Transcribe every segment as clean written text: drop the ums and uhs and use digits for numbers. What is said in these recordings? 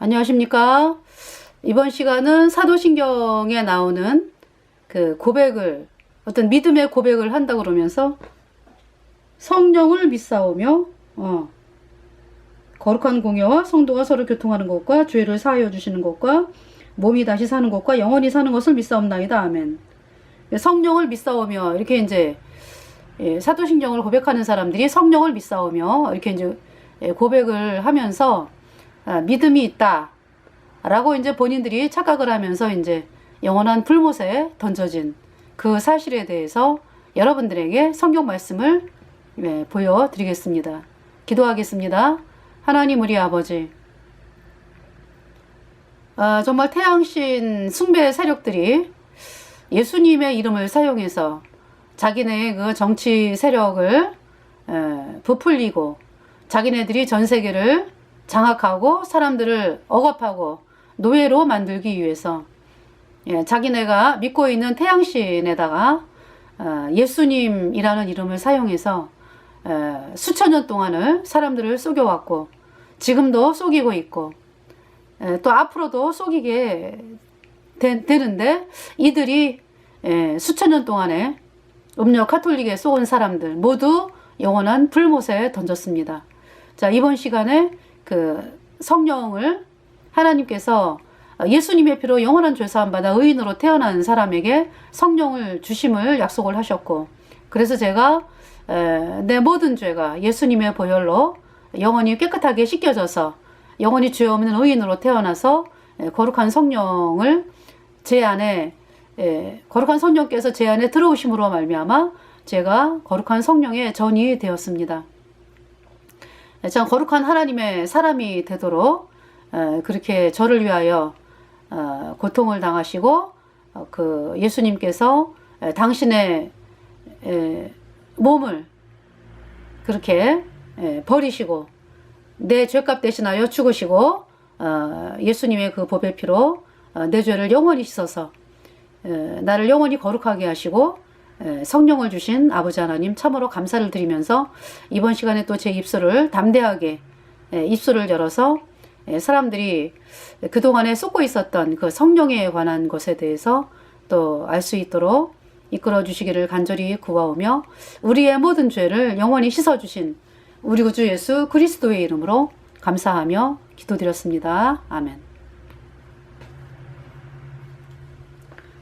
안녕하십니까. 이번 시간은 사도신경에 나오는 그 고백을, 어떤 믿음의 고백을 한다 그러면서 성령을 믿사오며 거룩한 공예와 성도가 서로 교통하는 것과 죄를 사하여 주시는 것과 몸이 다시 사는 것과 영원히 사는 것을 믿사옵나이다. 아멘. 성령을 믿사오며 이렇게 이제 사도신경을 고백하는 사람들이 성령을 믿사오며 이렇게 이제 고백을 하면서 믿음이 있다 라고 이제 본인들이 착각을 하면서 이제 영원한 불못에 던져진 그 사실에 대해서 여러분들에게 성경 말씀을 보여드리겠습니다. 기도하겠습니다. 하나님 우리 아버지, 정말 태양신 숭배 세력들이 예수님의 이름을 사용해서 자기네의 그 정치 세력을 부풀리고 자기네들이 전 세계를 장악하고 사람들을 억압하고 노예로 만들기 위해서 자기네가 믿고 있는 태양신에다가 예수님이라는 이름을 사용해서 수천 년 동안을 사람들을 속여왔고 지금도 속이고 있고 또 앞으로도 속이게 되는데 이들이 수천 년 동안에 음료 카톨릭에 속은 사람들 모두 영원한 불못에 던졌습니다. 자, 이번 시간에 그 성령을 하나님께서 예수님의 피로 영원한 죄사함 받아 의인으로 태어난 사람에게 성령을 주심을 약속을 하셨고, 그래서 제가 내 모든 죄가 예수님의 보혈로 영원히 깨끗하게 씻겨져서 영원히 죄 없는 의인으로 태어나서 거룩한 성령을 제 안에 거룩한 성령께서 제 안에 들어오심으로 말미암아 제가 거룩한 성령의 전이 되었습니다. 참 거룩한 하나님의 사람이 되도록 그렇게 저를 위하여 고통을 당하시고 그 예수님께서 당신의 몸을 그렇게 버리시고 내 죄값 대신하여 죽으시고 예수님의 그 보배 피로 내 죄를 영원히 씻어서 나를 영원히 거룩하게 하시고 성령을 주신 아버지 하나님 참으로 감사를 드리면서 이번 시간에 또 제 입술을 담대하게 입술을 열어서 사람들이 그동안에 쏟고 있었던 그 성령에 관한 것에 대해서 또 알 수 있도록 이끌어 주시기를 간절히 구하오며 우리의 모든 죄를 영원히 씻어주신 우리 구주 예수 그리스도의 이름으로 감사하며 기도드렸습니다. 아멘.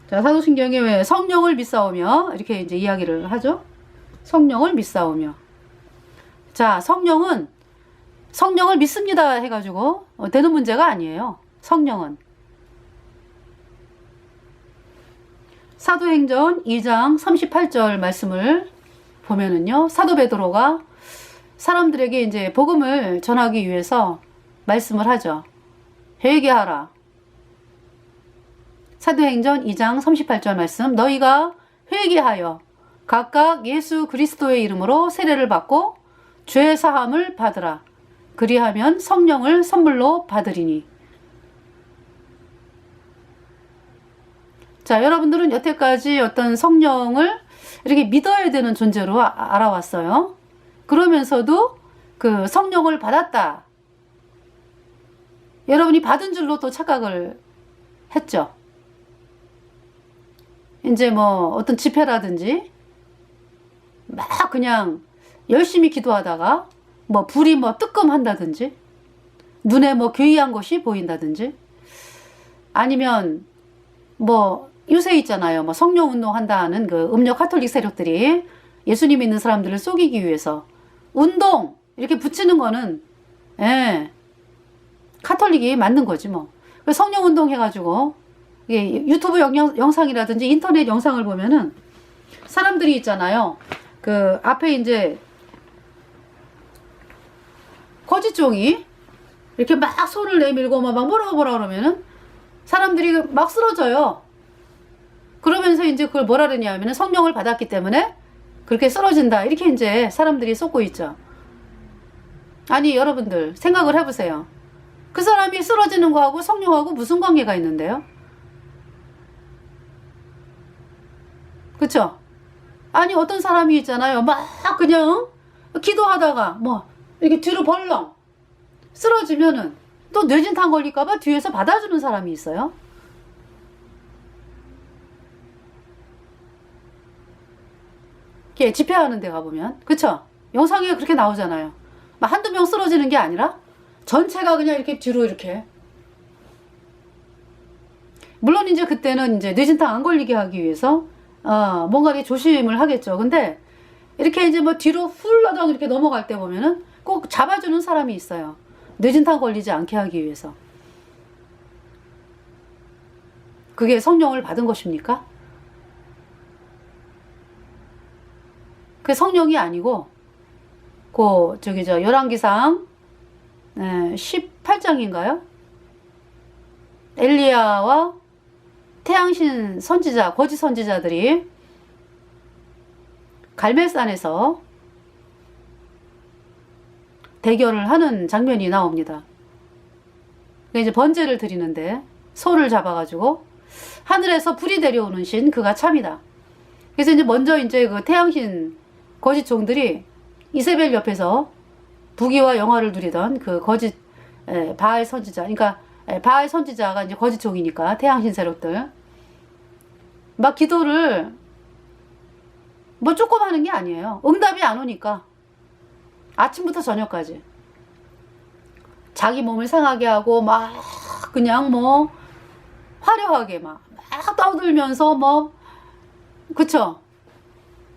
자, 사도신경에 왜 성령을 믿사오며 이렇게 이제 이야기를 하죠. 성령을 믿사오며. 자, 성령을 믿습니다 해가지고 되는 문제가 아니에요. 성령은 사도행전 2장 38절 말씀을 보면은요, 사도 베드로가 사람들에게 이제 복음을 전하기 위해서 말씀을 하죠. 회개하라. 사도행전 2장 38절 말씀, 너희가 회개하여 각각 예수 그리스도의 이름으로 세례를 받고 죄 사함을 받으라. 그리하면 성령을 선물로 받으리니. 자, 여러분들은 여태까지 어떤 성령을 이렇게 믿어야 되는 존재로 알아왔어요. 그러면서도 그 성령을 받았다. 여러분이 받은 줄로 또 착각을 했죠. 이제 뭐 어떤 집회라든지 막 그냥 열심히 기도하다가 뭐 불이 뭐 뜨끔한다든지 눈에 뭐 괴이한 것이 보인다든지 아니면 뭐 요새 있잖아요. 뭐 성령 운동 한다 하는 그 음료 카톨릭 세력들이 예수님 믿는 사람들을 속이기 위해서 운동 이렇게 붙이는 거는 카톨릭이 만든 거지 뭐. 성령 운동 해가지고 유튜브 영상이라든지 인터넷 영상을 보면은 사람들이 있잖아요. 그 앞에 이제 거짓종이 이렇게 막 손을 내밀고 막 뭐라 그러면은 사람들이 막 쓰러져요. 그러면서 이제 그걸 뭐라 그러냐 하면은 성령을 받았기 때문에 그렇게 쓰러진다. 이렇게 이제 사람들이 쏟고 있죠. 아니, 여러분들 생각을 해보세요. 그 사람이 쓰러지는 거하고 성령하고 무슨 관계가 있는데요? 그쵸? 아니, 어떤 사람이 있잖아요. 막 그냥 기도하다가 뭐 이렇게 뒤로 벌렁 쓰러지면은 또 뇌진탕 걸릴까봐 뒤에서 받아주는 사람이 있어요. 이렇게 집회하는 데 가보면, 그쵸? 영상에 그렇게 나오잖아요. 막 한두 명 쓰러지는 게 아니라 전체가 그냥 이렇게 뒤로 이렇게. 물론 이제 그때는 이제 뇌진탕 안 걸리게 하기 위해서 뭔가 이렇게 조심을 하겠죠. 근데 이렇게 이제 뭐 뒤로 훌러덩 이렇게 넘어갈 때 보면은 꼭 잡아주는 사람이 있어요. 뇌진탕 걸리지 않게 하기 위해서. 그게 성령을 받은 것입니까? 그 성령이 아니고 열왕기상 18장인가요? 엘리야와 태양신 선지자, 거짓 선지자들이 갈멜산에서 대결을 하는 장면이 나옵니다. 이제 번제를 드리는데 소를 잡아가지고 하늘에서 불이 내려오는 신, 그가 참이다. 그래서 이제 먼저 이제 그 태양신 거짓 종들이 이세벨 옆에서 부귀와 영화를 누리던 그 거짓 바알 선지자, 그러니까 바알 선지자가 이제 거짓 종이니까 태양신 세력들 막 기도를 뭐 조금 하는 게 아니에요. 응답이 안 오니까 아침부터 저녁까지 자기 몸을 상하게 하고 막 그냥 뭐 화려하게 막 떠들면서 뭐 그쵸?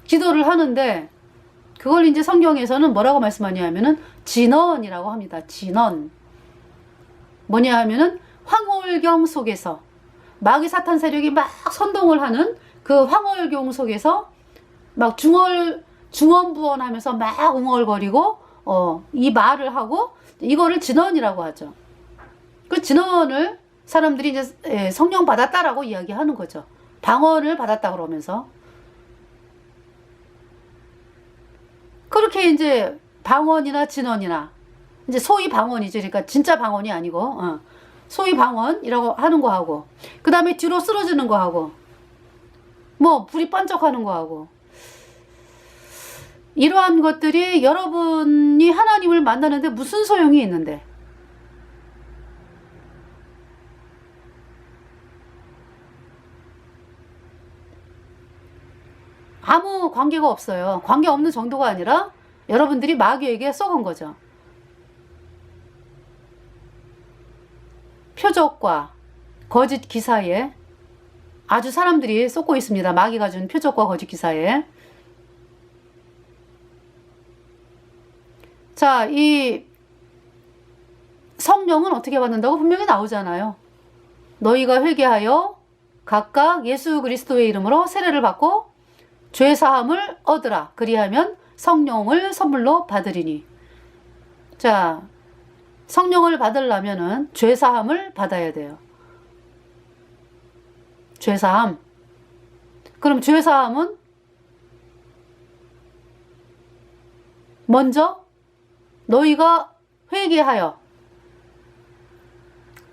기도를 하는데 그걸 이제 성경에서는 뭐라고 말씀하냐 하면은 진언이라고 합니다. 진언. 뭐냐 하면은 황홀경 속에서 마귀 사탄 세력이 막 선동을 하는 그 황홀경 속에서 막 중언부언하면서 막 웅얼거리고 이 말을 하고 이거를 진언이라고 하죠. 그 진언을 사람들이 이제 성령 받았다라고 이야기하는 거죠. 방언을 받았다 그러면서 그렇게 이제 방언이나 진언이나 이제 소위 방언이죠. 그러니까 진짜 방언이 아니고 소위 방언이라고 하는 거 하고 그 다음에 뒤로 쓰러지는 거 하고 뭐 불이 번쩍하는 거 하고 이러한 것들이 여러분이 하나님을 만나는데 무슨 소용이 있는데 아무 관계가 없어요. 관계 없는 정도가 아니라 여러분들이 마귀에게 썩은 거죠. 표적과 거짓 기사에 아주 사람들이 쏟고 있습니다. 마귀가 준 표적과 거짓 기사에. 자, 이 성령은 어떻게 받는다고 분명히 나오잖아요. 너희가 회개하여 각각 예수 그리스도의 이름으로 세례를 받고 죄사함을 얻으라. 그리하면 성령을 선물로 받으리니. 자, 성령을 받으려면은 죄사함을 받아야 돼요. 죄사함. 그럼 죄사함은 먼저 너희가 회개하여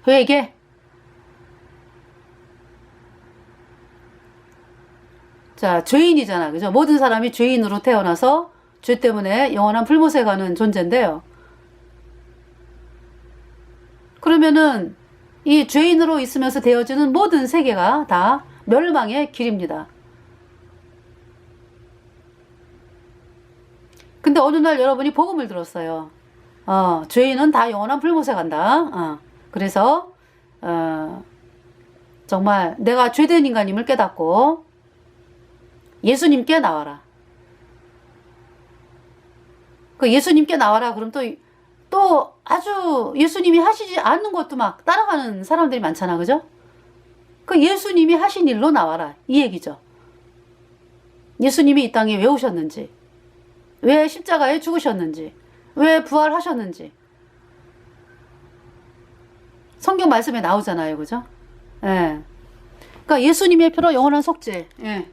회개. 자, 죄인이잖아. 그죠? 모든 사람이 죄인으로 태어나서 죄 때문에 영원한 불못에 가는 존재인데요. 그러면은 이 죄인으로 있으면서 되어지는 모든 세계가 다 멸망의 길입니다. 근데 어느 날 여러분이 복음을 들었어요. 죄인은 다 영원한 불못에 간다. 그래서 정말 내가 죄된 인간임을 깨닫고 예수님께 나와라. 그 예수님께 나와라. 그럼 또 아주 예수님이 하시지 않는 것도 막 따라가는 사람들이 많잖아. 그죠? 그 예수님이 하신 일로 나와라. 이 얘기죠. 예수님이 이 땅에 왜 오셨는지, 왜 십자가에 죽으셨는지, 왜 부활하셨는지. 성경 말씀에 나오잖아요. 그죠? 예. 그러니까 예수님의 표로 영원한 속죄. 예.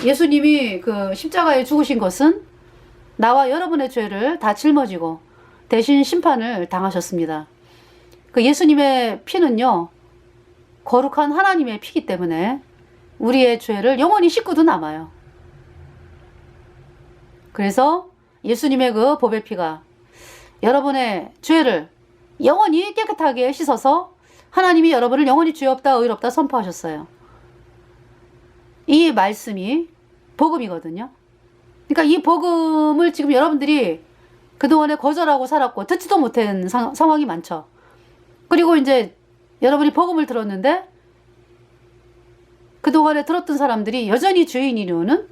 예수님이 그 십자가에 죽으신 것은 나와 여러분의 죄를 다 짊어지고 대신 심판을 당하셨습니다. 그 예수님의 피는요, 거룩한 하나님의 피기 때문에 우리의 죄를 영원히 씻고도 남아요. 그래서 예수님의 그 보배 피가 여러분의 죄를 영원히 깨끗하게 씻어서 하나님이 여러분을 영원히 죄 없다 의롭다 선포하셨어요. 이 말씀이 복음이거든요. 그러니까 이 복음을 지금 여러분들이 그동안에 거절하고 살았고 듣지도 못한 상황이 많죠. 그리고 이제 여러분이 복음을 들었는데 그동안에 들었던 사람들이 여전히 죄인 이유는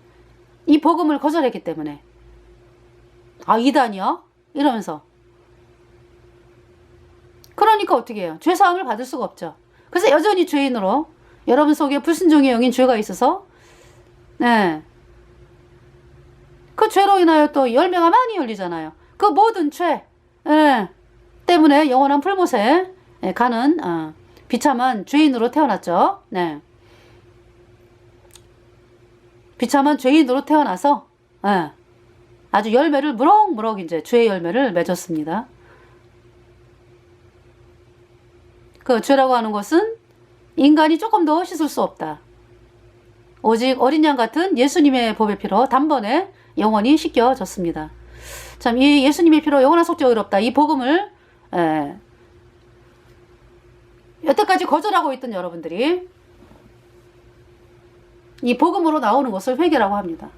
이 복음을 거절했기 때문에 아 이단이야? 이러면서 그러니까 어떻게 해요? 죄사함을 받을 수가 없죠. 그래서 여전히 죄인으로 여러분 속에 불순종의 영인 죄가 있어서 네. 그 죄로 인하여 또 열매가 많이 열리잖아요. 그 모든 죄 때문에 영원한 풀못에 가는 비참한 죄인으로 태어났죠. 네. 비참한 죄인으로 태어나서 아주 열매를 무럭무럭 이제 죄의 열매를 맺었습니다. 그 죄라고 하는 것은 인간이 조금 더 씻을 수 없다. 오직 어린 양 같은 예수님의 보배 피로 단번에 영원히 씻겨졌습니다. 참 이 예수님의 피로 영원한 속죄 의롭다. 이 복음을 여태까지 거절하고 있던 여러분들이 이 복음으로 나오는 것을 회개라고 합니다.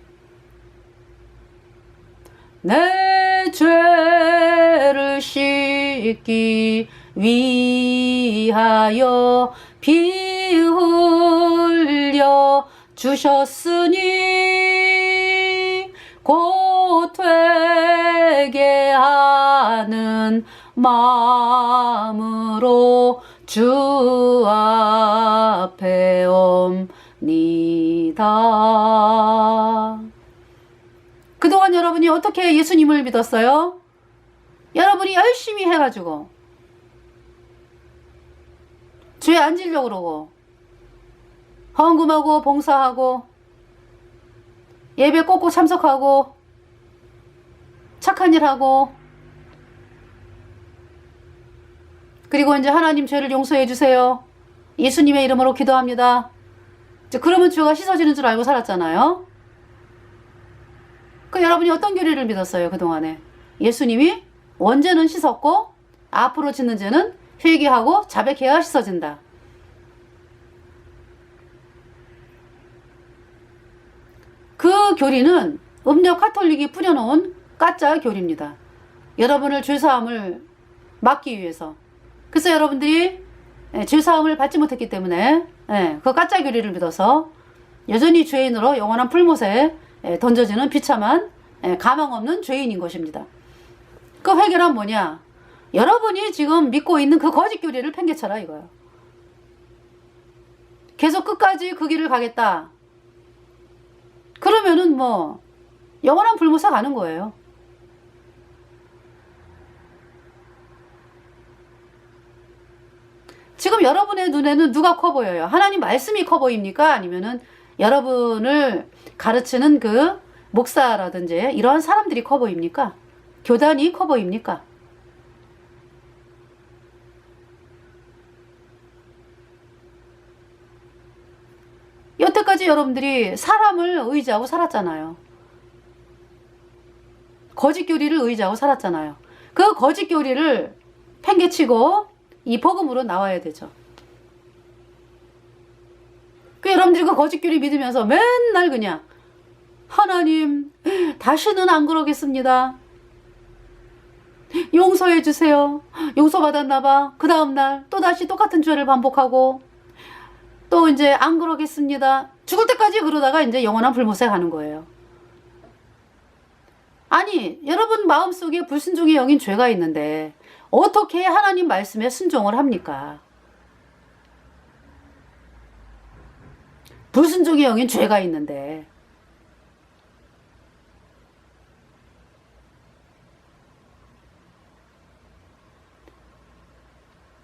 내 죄를 씻기 위하여 피 흘려 주셨으니 곧 회개하는 마음으로 주 앞에 옵니다. 그동안 여러분이 어떻게 예수님을 믿었어요? 여러분이 열심히 해가지고 죄 안 지려고 그러고 헌금하고 봉사하고 예배 꼭꼭 참석하고 착한 일 하고 그리고 이제 하나님 죄를 용서해 주세요. 예수님의 이름으로 기도합니다. 이제 그러면 죄가 씻어지는 줄 알고 살았잖아요. 그 여러분이 어떤 교리를 믿었어요? 그동안에 예수님이 원죄는 씻었고 앞으로 짓는 죄는 회개하고 자백해야 씻어진다. 그 교리는 음력 카톨릭이 뿌려놓은 가짜 교리입니다. 여러분을 죄사함을 막기 위해서. 그래서 여러분들이 죄사함을 받지 못했기 때문에 그 가짜 교리를 믿어서 여전히 죄인으로 영원한 풀못에 던져지는 비참한 가망 없는 죄인인 것입니다. 그 회개란 뭐냐? 여러분이 지금 믿고 있는 그 거짓 교리를 팽개쳐라 이거예요. 계속 끝까지 그 길을 가겠다. 그러면은 뭐 영원한 불못에 가는 거예요. 지금 여러분의 눈에는 누가 커 보여요? 하나님 말씀이 커 보입니까? 아니면은 여러분을 가르치는 그 목사라든지 이런 사람들이 커 보입니까? 교단이 커 보입니까? 여태까지 여러분들이 사람을 의지하고 살았잖아요. 거짓 교리를 의지하고 살았잖아요. 그 거짓 교리를 팽개치고 이 복음으로 나와야 되죠. 그 여러분들이 그 거짓 교리 믿으면서 맨날 그냥 하나님 다시는 안 그러겠습니다. 용서해 주세요. 용서받았나 봐. 그 다음날 또다시 똑같은 죄를 반복하고 또 이제 안 그러겠습니다. 죽을 때까지 그러다가 이제 영원한 불못에 가는 거예요. 아니 여러분 마음속에 불순종의 영인 죄가 있는데 어떻게 하나님 말씀에 순종을 합니까? 불순종의 영인 죄가 있는데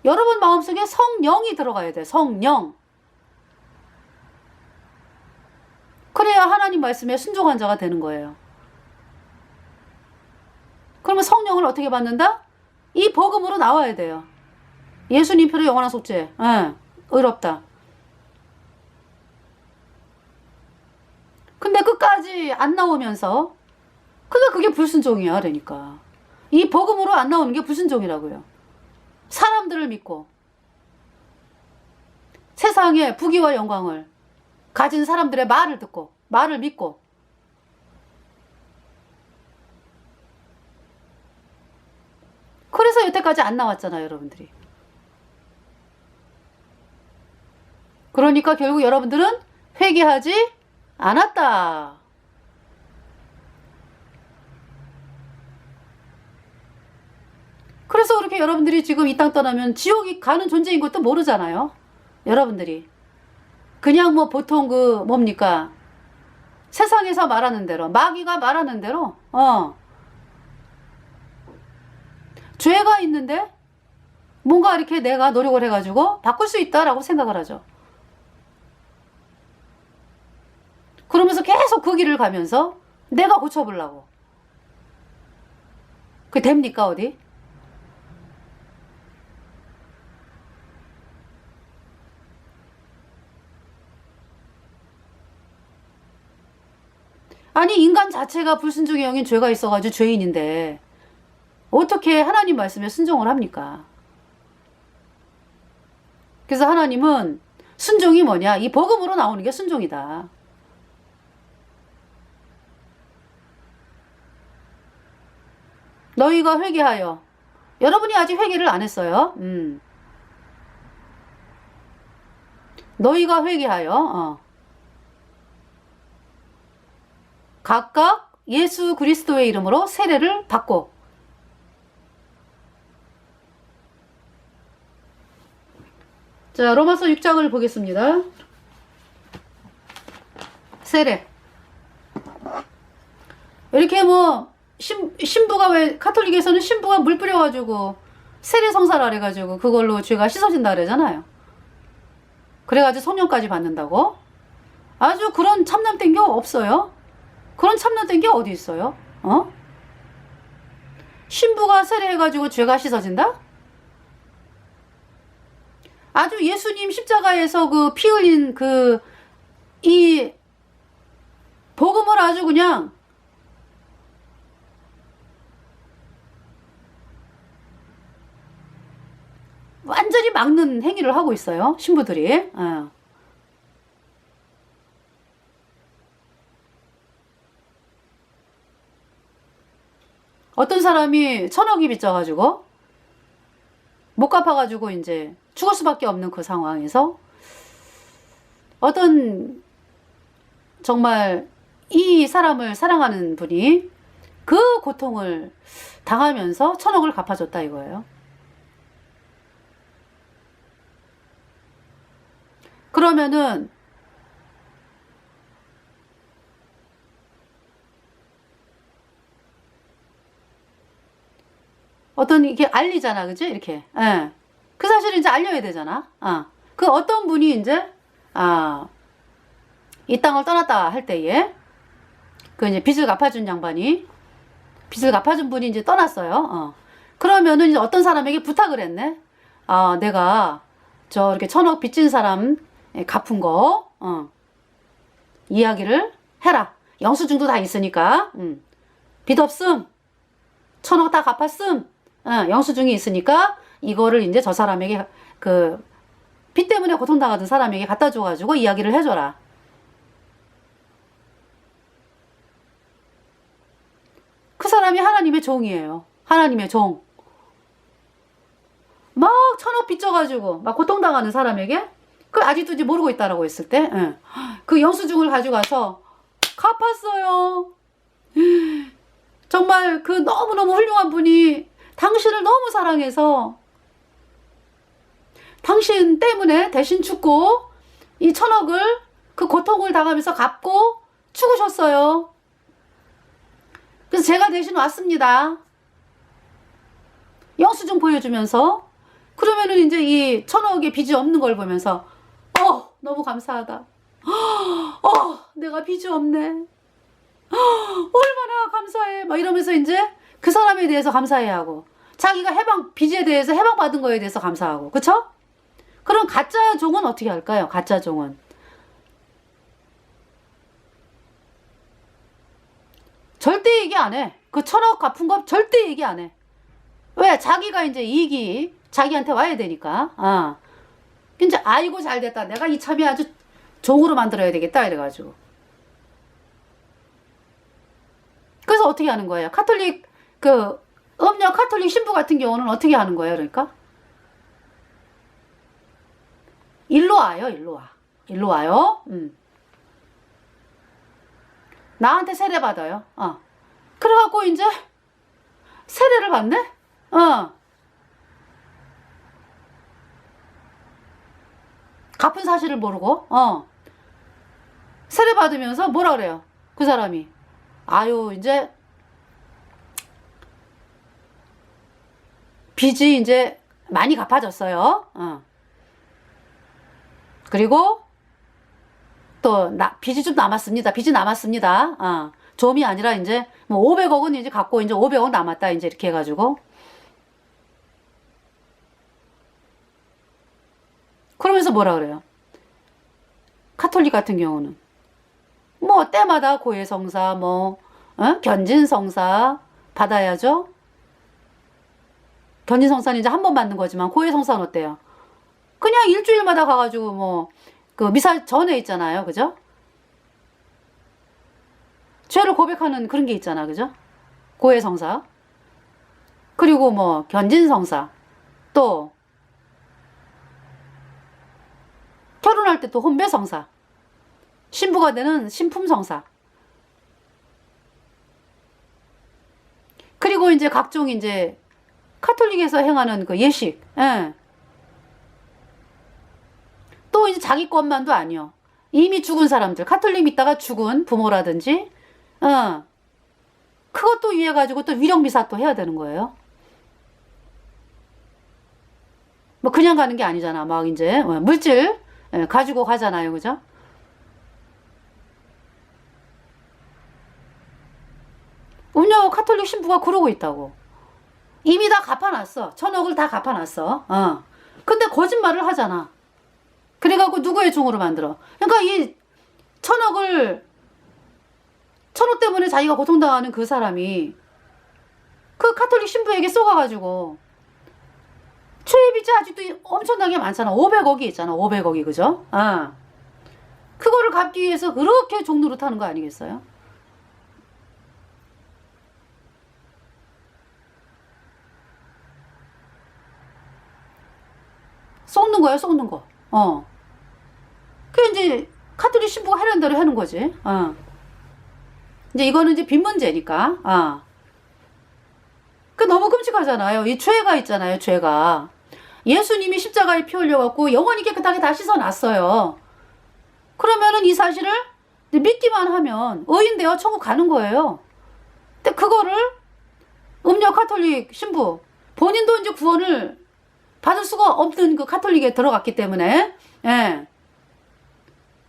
여러분 마음속에 성령이 들어가야 돼. 성령. 그래야 하나님 말씀에 순종한 자가 되는 거예요. 그러면 성령을 어떻게 받는다? 이 복음으로 나와야 돼요. 예수님 표로 영원한 속죄. 의롭다. 근데 끝까지 안 나오면서 그게 불순종이야. 그러니까 이 복음으로 안 나오는 게 불순종이라고요. 사람들을 믿고 세상의 부귀와 영광을 가진 사람들의 말을 듣고 말을 믿고 그래서 여태까지 안 나왔잖아요, 여러분들이. 그러니까 결국 여러분들은 회개하지 않았다. 그래서 그렇게 여러분들이 지금 이 땅 떠나면 지옥이 가는 존재인 것도 모르잖아요. 여러분들이. 그냥 뭐 보통 그 뭡니까? 세상에서 말하는 대로, 마귀가 말하는 대로, 죄가 있는데 뭔가 이렇게 내가 노력을 해가지고 바꿀 수 있다라고 생각을 하죠. 그러면서 계속 그 길을 가면서 내가 고쳐보려고. 그게 됩니까, 어디? 아니, 인간 자체가 불순종의 영인 죄가 있어가지고 죄인인데 어떻게 하나님 말씀에 순종을 합니까? 그래서 하나님은 순종이 뭐냐? 이 복음으로 나오는 게 순종이다. 너희가 회개하여. 여러분이 아직 회개를 안 했어요. 너희가 회개하여 각각 예수 그리스도의 이름으로 세례를 받고. 자, 로마서 6장을 보겠습니다. 세례. 이렇게 뭐 신부가 왜 카톨릭에서는 신부가 물 뿌려가지고 세례 성사를 해가지고 그걸로 죄가 씻어진다 그러잖아요. 그래가지고 성령까지 받는다고. 아주 그런 참남된 게 없어요. 그런 참남된 게 어디 있어요? 신부가 세례해가지고 죄가 씻어진다? 아주 예수님 십자가에서 그 피 흘린 이 복음을 아주 그냥 완전히 막는 행위를 하고 있어요. 신부들이. 어떤 사람이 1,000억이 빚져가지고 못 갚아가지고 이제 죽을 수밖에 없는 그 상황에서 어떤 정말 이 사람을 사랑하는 분이 그 고통을 당하면서 1,000억을 갚아줬다 이거예요. 그러면은 어떤 이게 알리잖아, 그지? 이렇게. 예. 그 사실을 이제 알려야 되잖아. 그 어떤 분이 이제 이 땅을 떠났다 할 때에 그 이제 빚을 갚아준 양반이 빚을 갚아준 분이 이제 떠났어요. 그러면은 이제 어떤 사람에게 부탁을 했네. 내가 저 이렇게 1,000억 빚진 사람 갚은 거 이야기를 해라. 영수증도 다 있으니까. 빚 없음. 1,000억 다 갚았음. 영수증이 있으니까 이거를 이제 저 사람에게 그 빚 때문에 고통당하던 사람에게 갖다 줘가지고 이야기를 해줘라. 그 사람이 하나님의 종이에요. 하나님의 종. 막 1,000억 빚져가지고 막 고통당하는 사람에게 그 아직도 이제 모르고 있다라고 했을 때 그 영수증을 가져가서 갚았어요. 정말 그 너무너무 훌륭한 분이 당신을 너무 사랑해서 당신 때문에 대신 죽고 이 1,000억을 그 고통을 당하면서 갚고 죽으셨어요. 그래서 제가 대신 왔습니다. 영수증 보여주면서. 그러면은 이제 이 1,000억의 빚이 없는 걸 보면서 너무 감사하다. 내가 빚이 없네. 얼마나 감사해. 막 이러면서 이제 그 사람에 대해서 감사해야 하고 자기가 빚에 대해서 해방받은 거에 대해서 감사하고. 그쵸? 그럼 가짜 종은 어떻게 할까요? 가짜 종은 절대 얘기 안 해. 그 1,000억 갚은 거 절대 얘기 안 해. 왜? 자기가 이제 이익이 자기한테 와야 되니까. 이제 아이고 잘됐다. 내가 이참에 아주 종으로 만들어야 되겠다 이래가지고. 그래서 어떻게 하는 거예요? 카톨릭 음녀 카톨릭 신부 같은 경우는 어떻게 하는 거예요? 그러니까 일로 와요. 일로 와요. 나한테 세례 받아요. 그래갖고 이제 세례를 받네? 갚은 사실을 모르고, 세례 받으면서 뭐라 그래요? 그 사람이. 아유, 이제, 빚이 이제 많이 갚아졌어요. 그리고, 또, 빚이 좀 남았습니다. 빚이 남았습니다. 좀이 아니라 이제, 뭐, 500억은 이제 갖고 이제 500억 남았다. 이제 이렇게 해가지고. 그러면서 뭐라 그래요? 카톨릭 같은 경우는. 뭐, 때마다 고해성사, 뭐, 견진성사 받아야죠? 견진성사는 이제 한 번 받는 거지만, 고해성사는 어때요? 그냥 일주일마다 가가지고 뭐, 미사 전에 있잖아요. 그죠? 죄를 고백하는 그런 게 있잖아. 그죠? 고해성사. 그리고 뭐, 견진성사. 또, 결혼할 때 또 혼배성사. 신부가 되는 신품성사. 그리고 이제 각종 이제 카톨릭에서 행하는 그 예식. 예. 또 이제 자기 것만도 아니요. 이미 죽은 사람들, 카톨릭 믿다가 죽은 부모라든지, 그것도 위해 가지고 또 위령미사 또 해야 되는 거예요. 뭐 그냥 가는 게 아니잖아. 막 이제 물질 가지고 가잖아요. 그죠? 음녀 카톨릭 신부가 그러고 있다고. 이미 다 갚아놨어. 1,000억을 다 갚아놨어. 근데 거짓말을 하잖아. 그래갖고 누구의 종으로 만들어? 그러니까 이 1,000억 때문에 자기가 고통당하는 그 사람이 그 카톨릭 신부에게 쏘가가지고 죄의 빚이 아직도 엄청나게 많잖아. 500억이 있잖아. 500억이 그죠? 그거를 갚기 위해서 그렇게 종노릇 하는 거 아니겠어요? 쏟는 거야, 쏟는 거. 그 이제 카톨릭 신부가 하려는 대로 하는 거지. 이제 이거는 이제 빚 문제니까. 그 너무 끔찍하잖아요. 이 죄가 있잖아요, 죄가. 예수님이 십자가에 피 흘려갖고 영원히 깨끗하게 다 씻어놨어요. 그러면은 이 사실을 믿기만 하면 의인 되어 천국 가는 거예요. 근데 그거를 음녀 카톨릭 신부 본인도 이제 구원을 받을 수가 없는 그 카톨릭에 들어갔기 때문에, 예.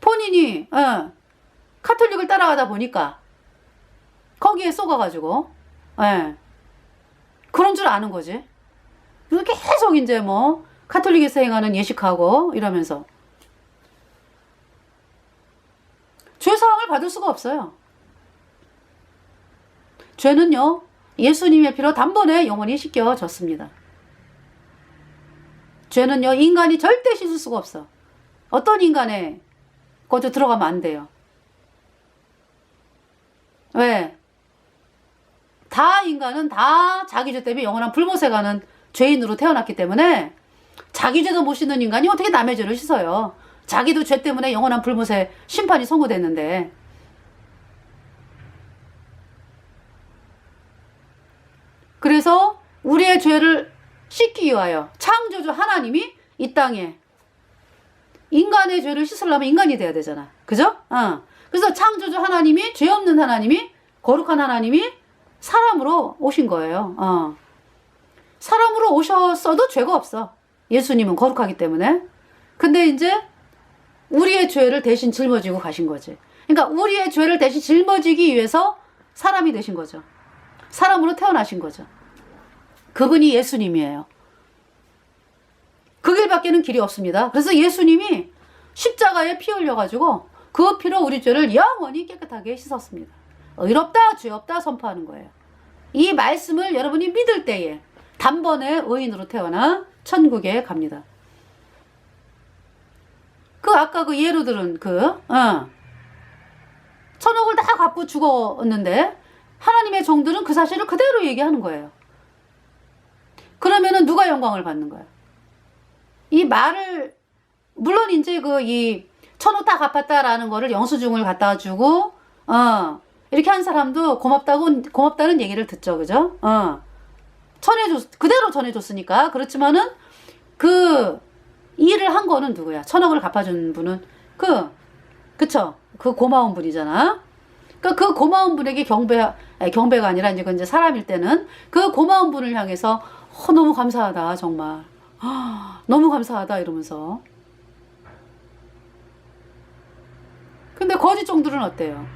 본인이, 카톨릭을 따라가다 보니까, 거기에 쏘가가지고, 예. 그런 줄 아는 거지. 그래서 계속 이제 뭐, 카톨릭에서 행하는 예식하고, 이러면서. 죄사함을 받을 수가 없어요. 죄는요, 예수님의 피로 단번에 영원히 씻겨졌습니다. 죄는요, 인간이 절대 씻을 수가 없어. 어떤 인간의 것도 들어가면 안 돼요. 왜? 다 인간은 다 자기 죄 때문에 영원한 불못에 가는 죄인으로 태어났기 때문에 자기 죄도 못 씻는 인간이 어떻게 남의 죄를 씻어요? 자기도 죄 때문에 영원한 불못에 심판이 선고됐는데. 그래서 우리의 죄를 씻기 위하여 창조주 하나님이 이 땅에 인간의 죄를 씻으려면 인간이 돼야 되잖아. 그죠? 그래서 창조주 하나님이, 죄 없는 하나님이, 거룩한 하나님이 사람으로 오신 거예요. 사람으로 오셨어도 죄가 없어. 예수님은 거룩하기 때문에. 근데 이제 우리의 죄를 대신 짊어지고 가신 거지. 그러니까 우리의 죄를 대신 짊어지기 위해서 사람이 되신 거죠. 사람으로 태어나신 거죠. 그분이 예수님이에요. 그 길밖에는 길이 없습니다. 그래서 예수님이 십자가에 피 흘려가지고 그 피로 우리 죄를 영원히 깨끗하게 씻었습니다. 의롭다 죄 없다 선포하는 거예요. 이 말씀을 여러분이 믿을 때에 단번에 의인으로 태어나 천국에 갑니다. 그 아까 그 예로 들은 천억을 다 갖고 죽었는데 하나님의 종들은 그 사실을 그대로 얘기하는 거예요. 그러면은 누가 영광을 받는 거야? 이 말을 물론 이제 이 천억 다 갚았다라는 거를 영수증을 갖다 주고 이렇게 한 사람도 고맙다는 얘기를 듣죠, 그죠? 그대로 전해줬으니까. 그렇지만은 그 일을 한 거는 누구야? 천억을 갚아준 분은 그쵸? 그 고마운 분이잖아. 그러니까 그 고마운 분에게 경배가 아니라 이제 사람일 때는 그 고마운 분을 향해서 너무 감사하다, 정말. 너무 감사하다, 이러면서. 근데 거짓 종들은 어때요?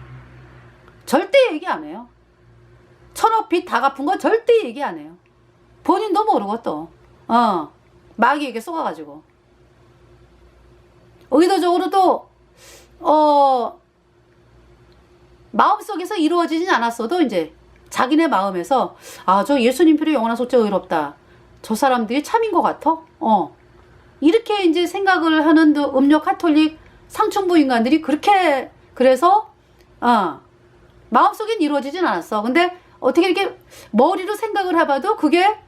절대 얘기 안 해요. 천억 빚 다 갚은 거 절대 얘기 안 해요. 본인도 모르고 또. 마귀에게 속아가지고. 의도적으로 또, 마음속에서 이루어지진 않았어도 이제 자기네 마음에서 저 예수님 피로 영원한 속죄 의롭다. 저 사람들이 참인 것 같아? 이렇게 이제 생각을 하는 음료 카톨릭 상층부 인간들이 그렇게 그래서 마음속엔 이루어지진 않았어. 근데 어떻게 이렇게 머리로 생각을 해봐도 그게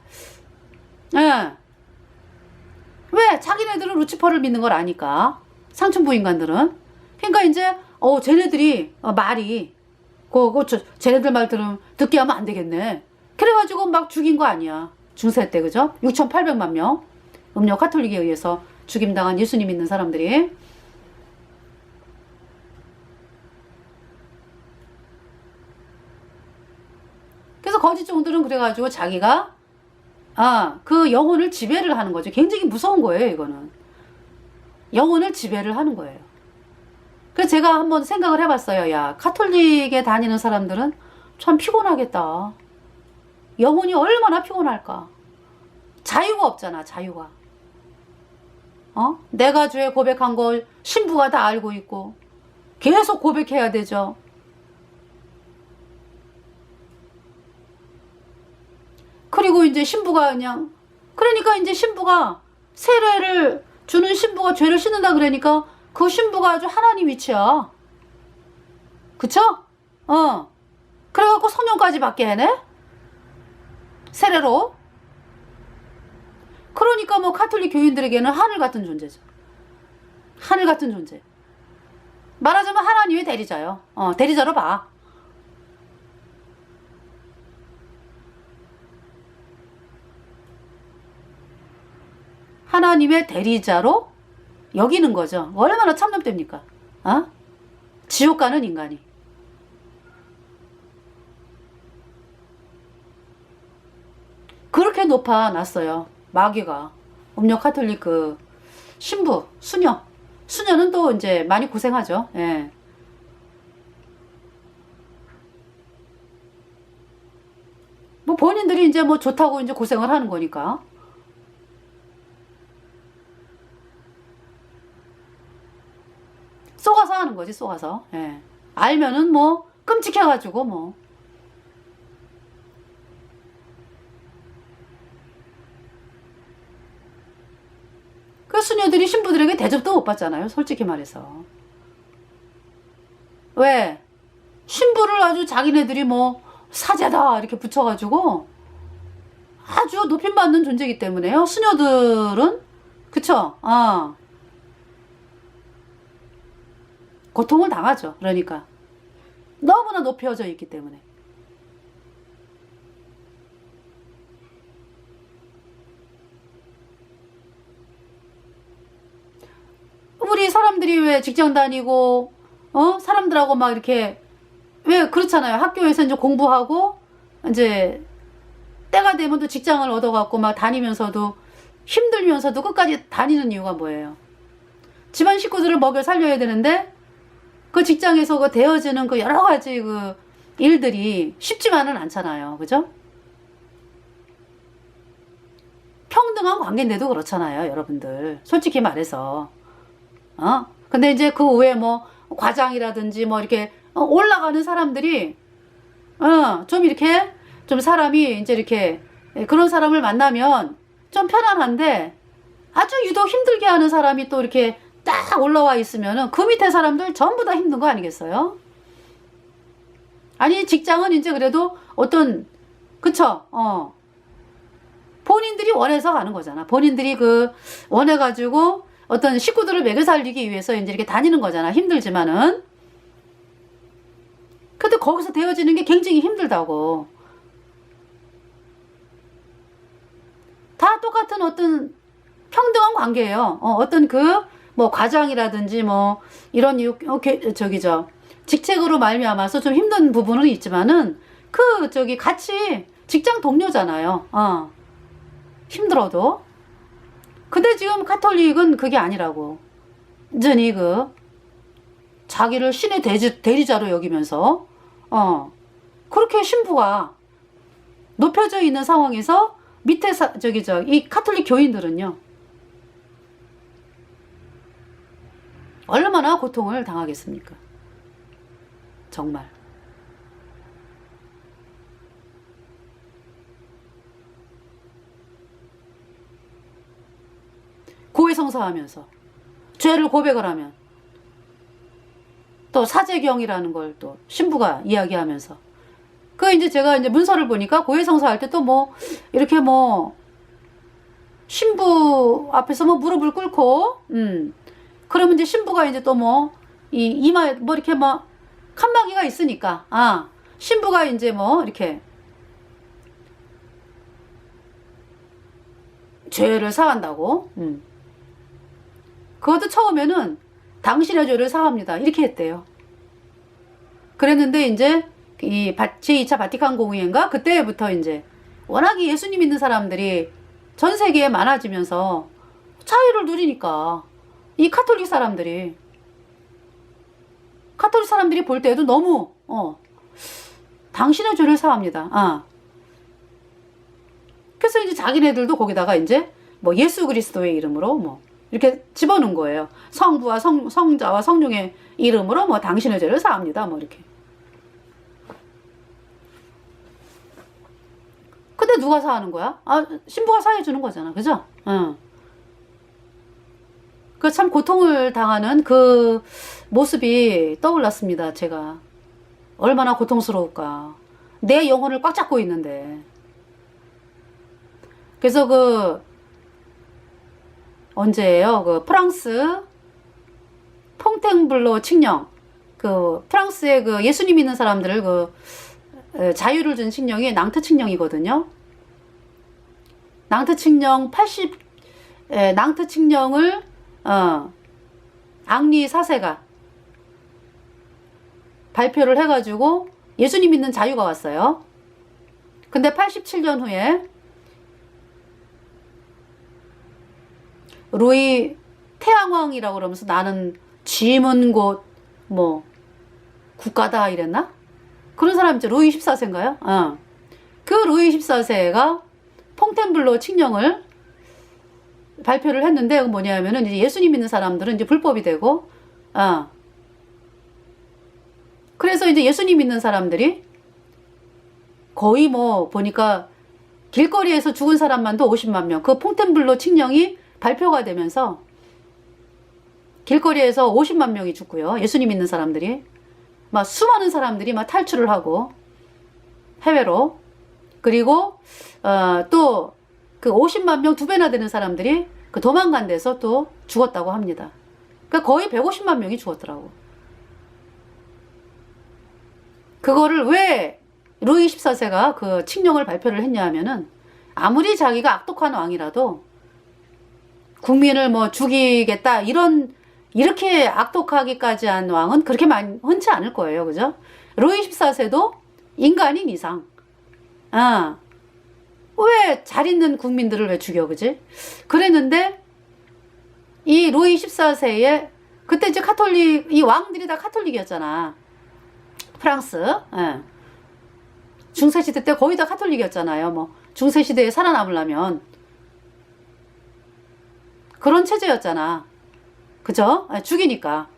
왜? 자기네들은 루치퍼를 믿는 걸 아니까. 상층부 인간들은. 그러니까 이제 쟤네들이 말이 쟤네들 말 듣게 하면 안 되겠네. 그래가지고 막 죽인 거 아니야. 중세 때, 그죠? 6,800만 명 음료 카톨릭에 의해서 죽임당한 예수님 믿는 사람들이. 그래서 거짓 종들은 그래가지고 자기가 그 영혼을 지배를 하는 거죠. 굉장히 무서운 거예요, 이거는. 영혼을 지배를 하는 거예요. 그래서 제가 한번 생각을 해봤어요. 야, 카톨릭에 다니는 사람들은 참 피곤하겠다. 영혼이 얼마나 피곤할까. 자유가 없잖아, 자유가. 내가 죄 고백한 걸 신부가 다 알고 있고 계속 고백해야 되죠. 그리고 이제 신부가 그러니까 이제 신부가 세례를 주는 신부가 죄를 씻는다 그러니까 그 신부가 아주 하나님 위치야. 그쵸? 그래갖고 성령까지 받게 해네? 세례로. 그러니까 뭐 카톨릭 교인들에게는 하늘 같은 존재죠. 하늘 같은 존재. 말하자면 하나님의 대리자요. 대리자로 봐. 하나님의 대리자로 여기는 거죠. 얼마나 참념됩니까? 지옥 가는 인간이. 그렇게 높아놨어요. 마귀가. 음료 카톨릭 신부, 수녀는 또 이제 많이 고생하죠. 예. 뭐 본인들이 이제 뭐 좋다고 이제 고생을 하는 거니까. 속아서 하는 거지, 속아서. 예. 알면은 뭐 끔찍해가지고 뭐. 그 수녀들이 신부들에게 대접도 못 받잖아요, 솔직히 말해서. 왜? 신부를 아주 자기네들이 뭐 사제다 이렇게 붙여가지고 아주 높임받는 존재이기 때문에요. 수녀들은 그쵸? 고통을 당하죠. 그러니까 너무나 높여져 있기 때문에. 우리 사람들이 왜 직장 다니고 사람들하고 막 이렇게 왜 그렇잖아요. 학교에서 이제 공부하고 이제 때가 되면 또 직장을 얻어갖고 막 다니면서도 힘들면서도 끝까지 다니는 이유가 뭐예요? 집안 식구들을 먹여 살려야 되는데 그 직장에서 그 되어지는 그 여러 가지 그 일들이 쉽지만은 않잖아요. 그죠? 평등한 관계인데도 그렇잖아요, 여러분들. 솔직히 말해서. 근데 이제 그 후에 뭐 과장이라든지 뭐 이렇게 올라가는 사람들이 좀 이렇게 좀 사람이 이제 이렇게 그런 사람을 만나면 좀 편안한데 아주 유독 힘들게 하는 사람이 또 이렇게 딱 올라와 있으면은 그 밑에 사람들 전부 다 힘든 거 아니겠어요? 아니 직장은 이제 그래도 어떤 그쵸? 본인들이 원해서 가는 거잖아. 본인들이 그 원해가지고 어떤 식구들을 먹여 살리기 위해서 이제 이렇게 다니는 거잖아. 힘들지만은. 근데 거기서 되어지는 게 굉장히 힘들다고. 다 똑같은 어떤 평등한 관계예요. 어떤 그 뭐 과장이라든지 뭐 이런 저기죠. 직책으로 말미암아서 좀 힘든 부분은 있지만은 그 저기 같이 직장 동료잖아요. 힘들어도. 근데 지금 가톨릭은 그게 아니라고. 완전히 그 자기를 신의 대리자로 여기면서 그렇게 신부가 높여져 있는 상황에서 밑에 이 가톨릭 교인들은요 얼마나 고통을 당하겠습니까? 정말. 고해성사하면서 죄를 고백을 하면 또 사제경이라는 걸 또 신부가 이야기하면서 그 이제 제가 이제 문서를 보니까 고해성사할 때 또 뭐 이렇게 뭐 신부 앞에서 뭐 무릎을 꿇고 그러면 이제 신부가 이제 또 뭐 이 이마에 뭐 이렇게 막 칸막이가 있으니까 신부가 이제 뭐 이렇게 죄를 사한다고 그것도 처음에는 당신의 죄를 사합니다 이렇게 했대요. 그랬는데 이제 이 제2차 바티칸 공의회인가 그때부터 이제 워낙에 예수님 믿는 사람들이 전 세계에 많아지면서 자유를 누리니까 이 가톨릭 사람들이 볼 때에도 너무 당신의 죄를 사합니다. 그래서 이제 자기네들도 거기다가 이제 뭐 예수 그리스도의 이름으로 뭐 이렇게 집어넣은 거예요. 성부와 성자와 성령의 이름으로 뭐 당신의 죄를 사합니다. 뭐 이렇게. 근데 누가 사하는 거야? 신부가 사해주는 거잖아. 그죠? 그 참 고통을 당하는 그 모습이 떠올랐습니다. 제가. 얼마나 고통스러울까. 내 영혼을 꽉 잡고 있는데. 그래서 언제예요? 그 프랑스 퐁탱블로 칙령. 그 프랑스의 그 예수님 믿는 사람들을 자유를 준 칙령이 낭트 칙령이거든요. 낭트 칙령 낭트 칙령을 앙리 4세가 발표를 해가지고 예수님 믿는 자유가 왔어요. 근데 87년 후에 루이 태양왕이라고 그러면서 나는 짐은 곧 뭐 국가다 이랬나? 그런 사람 있죠. 루이 14세인가요? 그 루이 14세가 퐁텐블로 칙령을 발표를 했는데 그 뭐냐면은 이제 예수님 믿는 사람들은 이제 불법이 되고 그래서 이제 예수님 믿는 사람들이 거의 뭐 보니까 길거리에서 죽은 사람만도 50만 명. 그 퐁텐블로 칙령이 발표가 되면서 길거리에서 50만 명이 죽고요. 예수님 믿는 사람들이 막 수많은 사람들이 막 탈출을 하고 해외로 그리고 또 그 50만 명 2배나 되는 사람들이 그 도망간 데서 또 죽었다고 합니다. 그러니까 거의 150만 명이 죽었더라고. 그거를 왜 루이 14세가 그 칙령을 발표를 했냐 하면은 아무리 자기가 악독한 왕이라도 국민을 뭐 죽이겠다 이렇게 악독하기까지 한 왕은 그렇게 흔치 않을 거예요. 그죠? 루이 14세도 인간인 이상 왜 잘 있는 국민들을 왜 죽여, 그지? 그랬는데, 이 루이 14세에, 그때 이제 이 왕들이 다 카톨릭이었잖아. 프랑스, 중세시대 때 거의 다 카톨릭이었잖아요. 뭐, 중세시대에 살아남으려면. 그런 체제였잖아. 그죠? 죽이니까.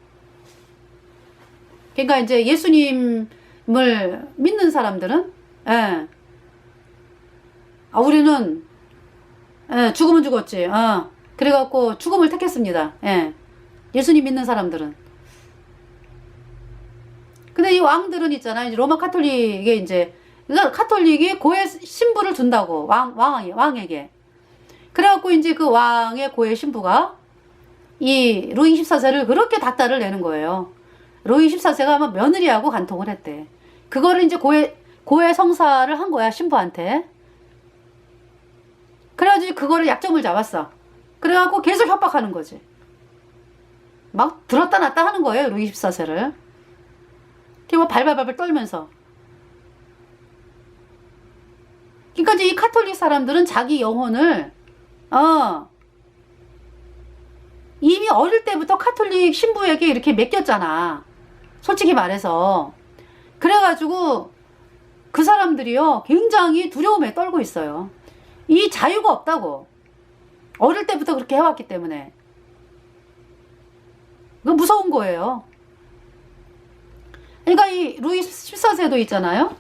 그러니까 이제 예수님을 믿는 사람들은, 우리는 예, 죽으면 죽었지. 그래갖고 죽음을 택했습니다. 예. 예수님 믿는 사람들은. 근데 이 왕들은 있잖아. 이제 로마 카톨릭에 이제, 그러니까 카톨릭이 고해 신부를 준다고. 왕에게. 그래갖고 이제 그 왕의 고해 신부가 이 루이 14세를 그렇게 닥달을 내는 거예요. 루이 14세가 아마 며느리하고 간통을 했대. 그거를 이제 고해 성사를 한 거야, 신부한테. 그래가지고 그거를 약점을 잡았어. 그래갖고 계속 협박하는 거지. 막 들었다 놨다 하는 거예요, 루이 14세를. 뭐 발발발발 떨면서. 그러니까 이제 이 카톨릭 사람들은 자기 영혼을 이미 어릴 때부터 카톨릭 신부에게 이렇게 맡겼잖아. 솔직히 말해서. 그래가지고 그 사람들이요 굉장히 두려움에 떨고 있어요. 이 자유가 없다고. 어릴 때부터 그렇게 해왔기 때문에. 그거 무서운 거예요. 그러니까 이 루이 14세도 있잖아요.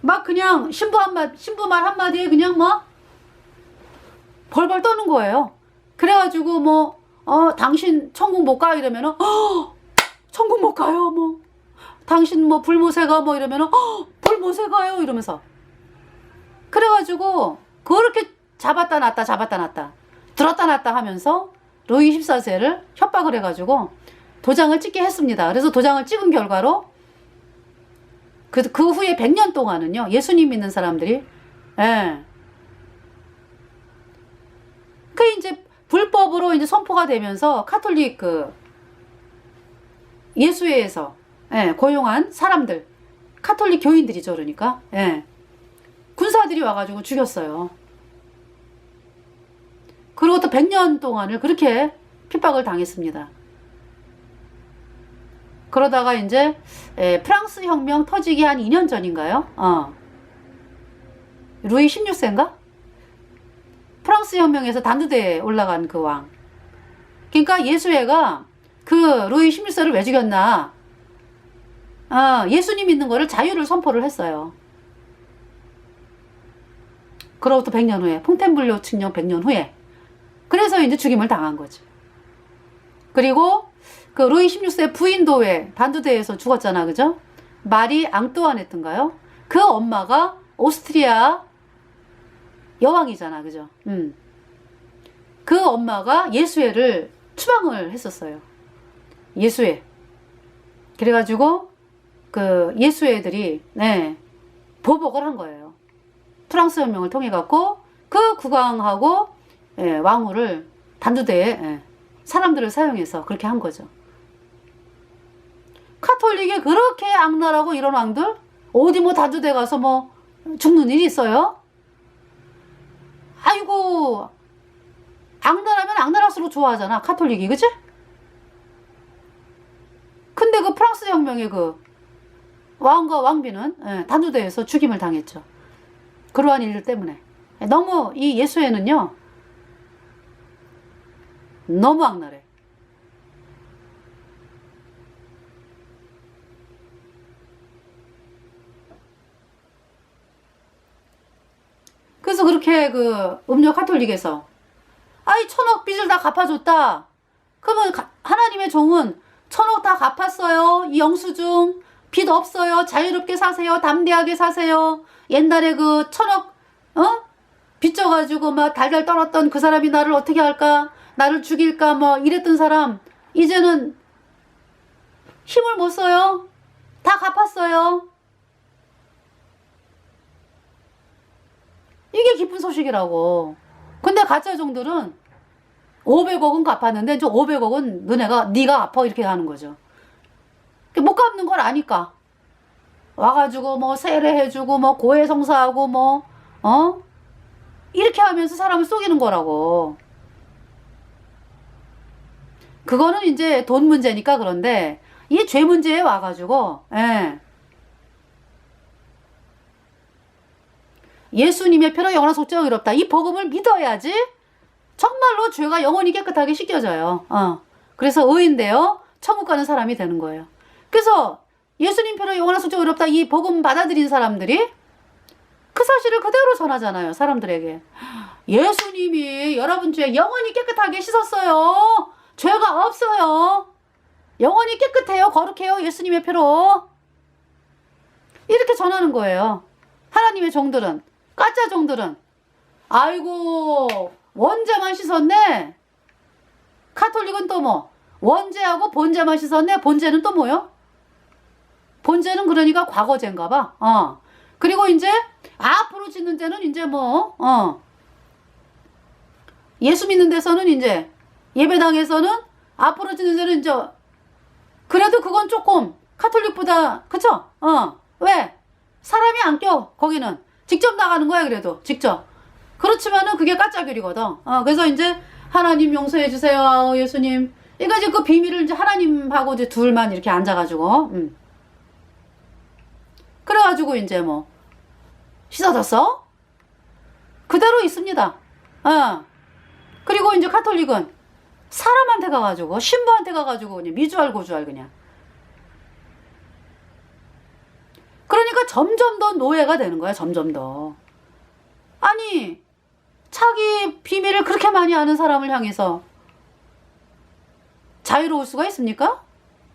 막 그냥 신부 말 한마디에 그냥 뭐 벌벌 떠는 거예요. 그래가지고 뭐 당신 천국 못 가 이러면은 천국 못 가요. 뭐 당신 뭐 불모세가 뭐 이러면은 불모세 가요 이러면서. 그래가지고 그렇게 잡았다 놨다 들었다 놨다 하면서 루이 14세를 협박을 해가지고 도장을 찍게 했습니다. 그래서 도장을 찍은 결과로 그 후에 100년 동안은요 예수님 믿는 사람들이 그 이제 불법으로 이제 선포가 되면서 카톨릭 그 예수회에서 고용한 사람들, 카톨릭 교인들이죠. 그러니까 군사들이 와가지고 죽였어요. 그리고 또 100년 동안을 그렇게 핍박을 당했습니다. 그러다가 이제 프랑스 혁명 터지기 한 2년 전인가요? 루이 16세인가? 프랑스 혁명에서 단두대에 올라간 그 왕. 그러니까 예수회가 그 루이 16세를 왜 죽였나? 예수님 믿는 거를 자유를 선포를 했어요. 그로부터 100년 후에, 퐁텐블리오 칙령 100년 후에. 그래서 이제 죽임을 당한 거지. 그리고 그 루이 16세 부인도 왜 단두대에서 죽었잖아, 그죠? 마리 앙뚜아네트인가요? 그 엄마가 오스트리아 여왕이잖아, 그죠? 그 엄마가 예수회를 추방을 했었어요. 예수회. 그래가지고 그 예수회들이 보복을 한 거예요. 프랑스 혁명을 통해 갖고 그 국왕하고 왕후를 단두대에 사람들을 사용해서 그렇게 한 거죠. 카톨릭에 그렇게 악랄하고 이런 왕들 어디 뭐 단두대 가서 뭐 죽는 일이 있어요? 아이고 악랄하면 악랄할수록 좋아하잖아 카톨릭이, 그치? 근데 그 프랑스 혁명의 그 왕과 왕비는 단두대에서 죽임을 당했죠. 그러한 일들 때문에. 너무 이 예수회는요 너무 악랄해. 그래서 그렇게 그 음료 카톨릭에서 아이 1000억 빚을 다 갚아줬다. 그러면 하나님의 종은 1000억 다 갚았어요. 이 영수증 빚 없어요. 자유롭게 사세요. 담대하게 사세요. 옛날에 그 1000억 빚져가지고 막 달달 떨었던 그 사람이 나를 어떻게 할까? 나를 죽일까? 뭐 이랬던 사람 이제는 힘을 못 써요. 다 갚았어요. 이게 기쁜 소식이라고. 근데 가짜종들은 500억은 갚았는데 저 500억은 네가 갚아 이렇게 하는 거죠. 못 갚는 걸 아니까 와가지고 뭐 세례해주고 뭐 고해성사하고 뭐 이렇게 하면서 사람을 속이는 거라고. 그거는 이제 돈 문제니까. 그런데 이 죄 문제에 와가지고 예수님의 피로 영원한 속죄가 의롭다. 이 복음을 믿어야지 정말로 죄가 영원히 깨끗하게 씻겨져요. 그래서 의인되어 천국 가는 사람이 되는 거예요. 그래서 예수님 피로 영원한 속죄가 의롭다. 이 복음 받아들인 사람들이 그 사실을 그대로 전하잖아요, 사람들에게. 예수님이 여러분 죄 영원히 깨끗하게 씻었어요. 죄가 없어요. 영원히 깨끗해요. 거룩해요. 예수님의 피로. 이렇게 전하는 거예요. 하나님의 종들은, 가짜 종들은 아이고 원죄만 씻었네. 카톨릭은 또 뭐 원죄하고 본죄만 씻었네. 본죄는 또 뭐요? 본죄는 그러니까 과거죄인가 봐. 그리고 이제 앞으로 짓는 죄는 이제 뭐 예수 믿는 데서는 이제 예배당에서는 앞으로 짓는 죄는 이제 그래도 그건 조금 카톨릭보다 그쵸? 왜? 사람이 안 껴. 거기는 직접 나가는 거야. 그래도 직접. 그렇지만은 그게 가짜교리거든. 그래서 이제 하나님 용서해 주세요. 예수님. 그러니까 이제 그 비밀을 이제 하나님하고 이제 둘만 이렇게 앉아가지고 그래가지고 이제 뭐 씻어졌어? 그대로 있습니다. 그리고 이제 카톨릭은 사람한테 가가지고 신부한테 가가지고 그냥 미주알 고주알 그냥. 그러니까 점점 더 노예가 되는 거야. 점점 더. 아니 자기 비밀을 그렇게 많이 아는 사람을 향해서 자유로울 수가 있습니까?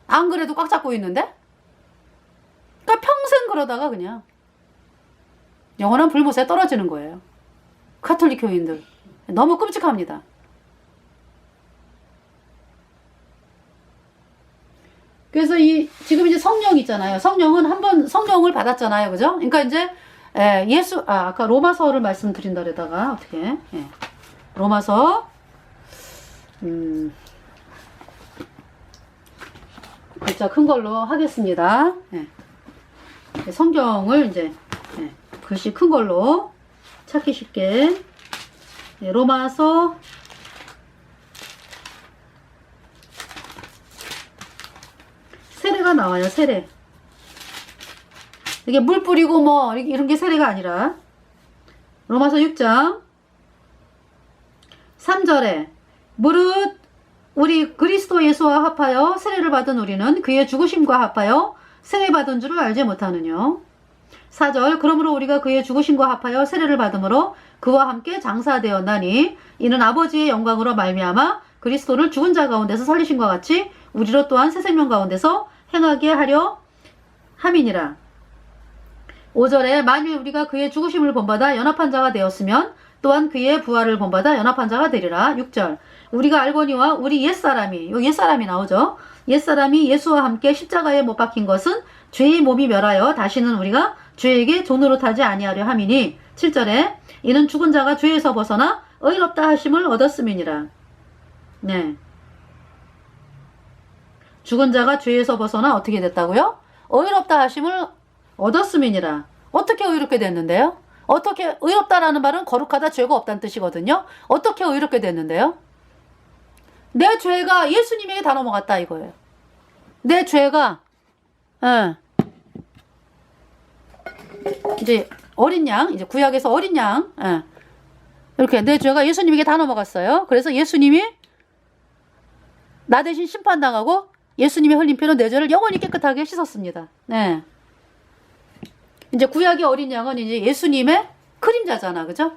안 그래도 꽉 잡고 있는데? 그러니까 평생 그러다가 그냥 영원한 불못에 떨어지는 거예요. 카톨릭 교인들. 너무 끔찍합니다. 그래서 지금 이제 성령 있잖아요. 성령은 한번 성령을 받았잖아요. 그죠? 그러니까 이제 아까 로마서를 말씀드린다려다가 어떻게 로마서 글자 큰 걸로 하겠습니다. 성경을 이제 글씨 큰 걸로 찾기 쉽게 로마서 세례가 나와요. 세례. 이게 물 뿌리고 뭐 이런 게 세례가 아니라 로마서 6장 3절에 무릇 우리 그리스도 예수와 합하여 세례를 받은 우리는 그의 죽으심과 합하여 세례 받은 줄을 알지 못하느냐. 4절 그러므로 우리가 그의 죽으심과 합하여 세례를 받음으로 그와 함께 장사되었나니 이는 아버지의 영광으로 말미암아 그리스도를 죽은 자 가운데서 살리신과 같이 우리로 또한 새 생명 가운데서 행하게 하려 함이니라. 5절에 만일 우리가 그의 죽으심을 본받아 연합한 자가 되었으면 또한 그의 부활을 본받아 연합한 자가 되리라. 6절 우리가 알거니와 우리 옛사람이 여기 옛사람이 나오죠. 옛사람이 예수와 함께 십자가에 못 박힌 것은 죄의 몸이 멸하여 다시는 우리가 죄에게 종으로 타지 아니하려 함이니 7절에 이는 죽은 자가 죄에서 벗어나 의롭다 하심을 얻었음이니라. 네. 죽은 자가 죄에서 벗어나 어떻게 됐다고요? 의롭다 하심을 얻었음이니라. 어떻게 의롭게 됐는데요? 어떻게 의롭다라는 말은 거룩하다 죄가 없다는 뜻이거든요. 어떻게 의롭게 됐는데요? 내 죄가 예수님에게 다 넘어갔다 이거예요. 내 죄가 이제 어린 양, 이제 구약에서 어린 양 이렇게 내 죄가 예수님에게 다 넘어갔어요. 그래서 예수님이 나 대신 심판당하고 예수님의 흘린 피로 내 죄를 영원히 깨끗하게 씻었습니다. 네. 이제 구약의 어린 양은 이제 예수님의 그림자잖아. 그죠?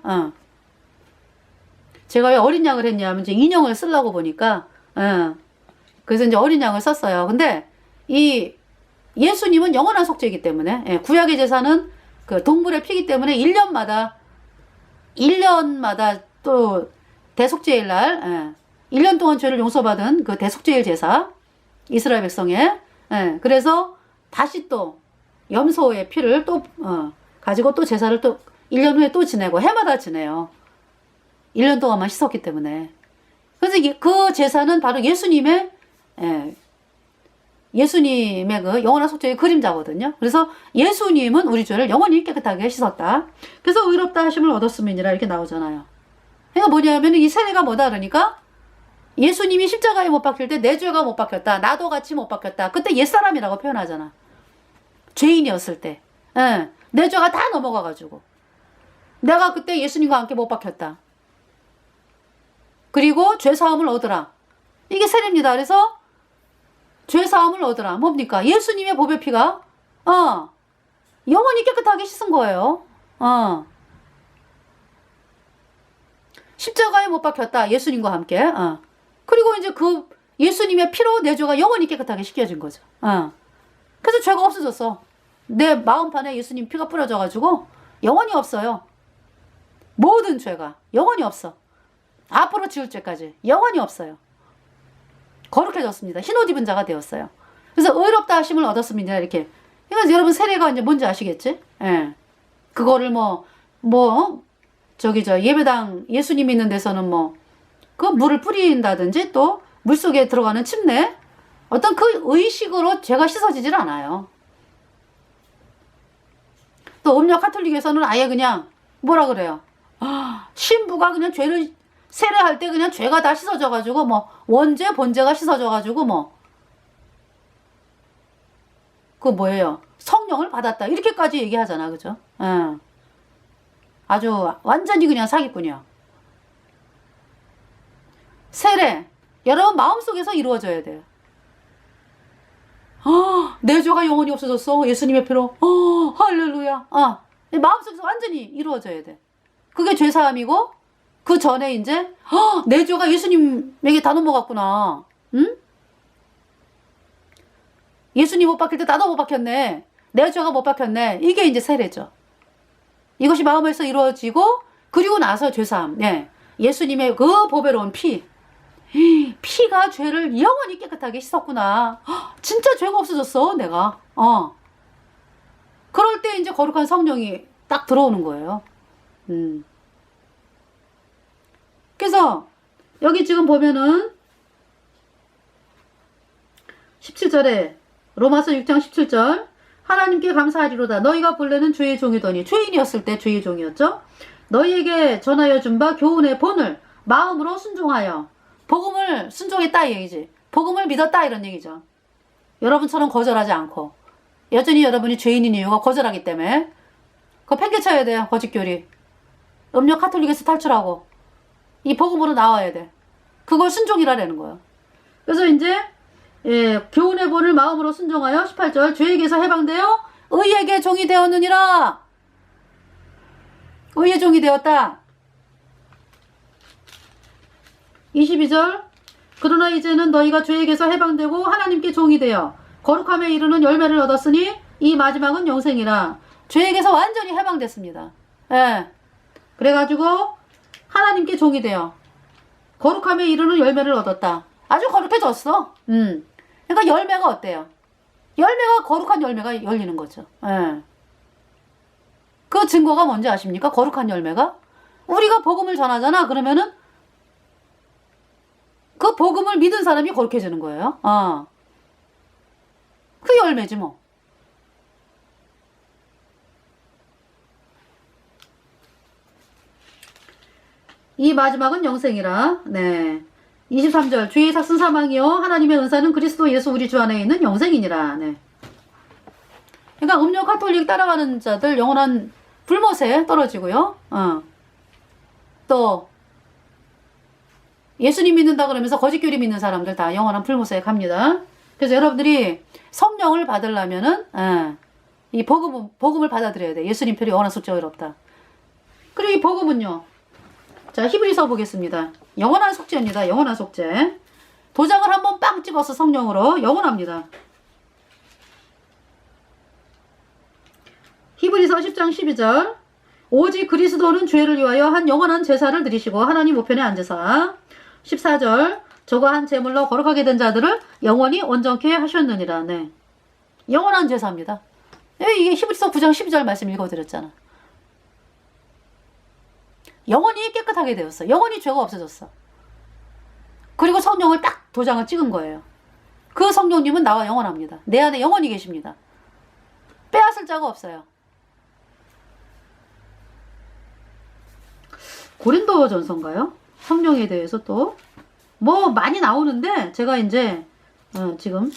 제가 왜 어린 양을 했냐면 이제 인형을 쓰려고 보니까 그래서 이제 어린 양을 썼어요. 근데 이 예수님은 영원한 속죄이기 때문에 구약의 제사는 그 동물의 피기 때문에 1년마다 또 대속죄일 날 1년 동안 죄를 용서받은 그 대속죄일 제사 이스라엘 백성의 그래서 다시 또 염소의 피를 또 가지고 또 제사를 또 1년 후에 또 지내고 해마다 지내요. 1년 동안만 씻었기 때문에. 그래서 그 제사는 바로 예수님의 그 영원한 속죄의 그림자거든요. 그래서 예수님은 우리 죄를 영원히 깨끗하게 씻었다. 그래서 의롭다 하심을 얻었음이니라 이렇게 나오잖아요. 그러니까 뭐냐면 이 세례가 뭐다 그러니까 예수님이 십자가에 못 박힐 때 내 죄가 못 박혔다. 나도 같이 못 박혔다. 그때 옛사람이라고 표현하잖아. 죄인이었을 때. 내 죄가 다 넘어가가지고. 내가 그때 예수님과 함께 못 박혔다. 그리고 죄사함을 얻으라. 이게 세례입니다. 그래서 죄사함을 얻으라. 뭡니까? 예수님의 보배피가 영원히 깨끗하게 씻은 거예요. 십자가에 못 박혔다. 예수님과 함께. 그리고 이제 그 예수님의 피로 내 죄가 영원히 깨끗하게 씻겨진 거죠. 그래서 죄가 없어졌어. 내 마음판에 예수님 피가 뿌려져가지고 영원히 없어요. 모든 죄가 영원히 없어. 앞으로 지을 죄까지 영원히 없어요. 거룩해졌습니다. 흰옷 입은 자가 되었어요. 그래서 의롭다 하심을 얻었습니다. 이렇게. 그러니까 여러분 세례가 이제 뭔지 아시겠지? 예. 그거를 예배당 예수님 있는 데서는 그 물을 뿌린다든지 또 물속에 들어가는 침례 어떤 그 의식으로 죄가 씻어지질 않아요. 또 음력 가톨릭에서는 아예 그냥 뭐라 그래요? 신부가 그냥 죄를 세례할 때 그냥 죄가 다 씻어져가지고 원죄 본죄가 씻어져가지고 그 뭐예요? 성령을 받았다 이렇게까지 얘기하잖아, 그죠? 아주 완전히 그냥 사기꾼이야. 세례 여러분 마음속에서 이루어져야 돼요. 내 죄가 영원히 없어졌어. 예수님의 피로. 할렐루야. 마음속에서 완전히 이루어져야 돼. 그게 죄사함이고 그 전에 이제 내 죄가 예수님에게 다 넘어갔구나. 응? 예수님 못 박힐 때 나도 못 박혔네. 내 죄가 못 박혔네. 이게 이제 세례죠. 이것이 마음에서 이루어지고 그리고 나서 죄사함. 네. 예수님의 그 보배로운 피가 죄를 영원히 깨끗하게 씻었구나. 진짜 죄가 없어졌어, 내가. 그럴 때 이제 거룩한 성령이 딱 들어오는 거예요. 그래서 여기 지금 보면은 17절에 로마서 6장 17절 하나님께 감사하리로다. 너희가 본래는 죄의 종이더니 죄인이었을 때 죄의 종이었죠. 너희에게 전하여 준 바 교훈의 본을 마음으로 순종하여 복음을 순종했다 이 얘기지. 복음을 믿었다 이런 얘기죠. 여러분처럼 거절하지 않고 여전히 여러분이 죄인인 이유가 거절하기 때문에 그거 팽개쳐야 돼요. 거짓교리. 음력 가톨릭에서 탈출하고 이 복음으로 나와야 돼. 그걸 순종이라는 거예요. 그래서 이제 교훈의 본을 마음으로 순종하여 18절 죄에게서 해방되어 의에게 종이 되었느니라. 의의 종이 되었다. 22절 그러나 이제는 너희가 죄에게서 해방되고 하나님께 종이 되어 거룩함에 이르는 열매를 얻었으니 이 마지막은 영생이라. 죄에게서 완전히 해방됐습니다. 그래가지고 하나님께 종이 되어 거룩함에 이르는 열매를 얻었다. 아주 거룩해졌어. 그러니까 열매가 어때요? 열매가 거룩한 열매가 열리는 거죠. 그 증거가 뭔지 아십니까? 거룩한 열매가 우리가 복음을 전하잖아. 그러면은 그 복음을 믿은 사람이 거룩해지는 거예요. 그 열매지 뭐. 이 마지막은 영생이라. 네. 23절 죄의 삭은 사망이요 하나님의 은사는 그리스도 예수 우리 주 안에 있는 영생이니라. 네. 그러니까 음료 가톨릭 따라가는 자들 영원한 불못에 떨어지고요. 또 예수님 믿는다 그러면서 거짓교리 믿는 사람들 다 영원한 불못에 갑니다. 그래서 여러분들이 성령을 받으려면은 이 복음을 받아들여야 돼. 예수님 편이 영원한 속죄가 의롭다. 그리고 이 복음은요. 자, 히브리서 보겠습니다. 영원한 속죄입니다. 영원한 속죄. 도장을 한번 빵 찍어서 성령으로 영원합니다. 히브리서 10장 12절 오직 그리스도는 죄를 위하여 한 영원한 제사를 드리시고 하나님 우편에 앉으사 14절 저거 한 제물로 거룩하게 된 자들을 영원히 온전케 하셨느니라. 네. 영원한 제사입니다. 이게 히브리서 9장 12절 말씀 읽어드렸잖아. 영원히 깨끗하게 되었어. 영원히 죄가 없어졌어. 그리고 성령을 딱 도장을 찍은 거예요. 그 성령님은 나와 영원합니다. 내 안에 영원히 계십니다. 빼앗을 자가 없어요. 고린도전서인가요? 성령에 대해서 또 뭐 많이 나오는데 제가 이제 지금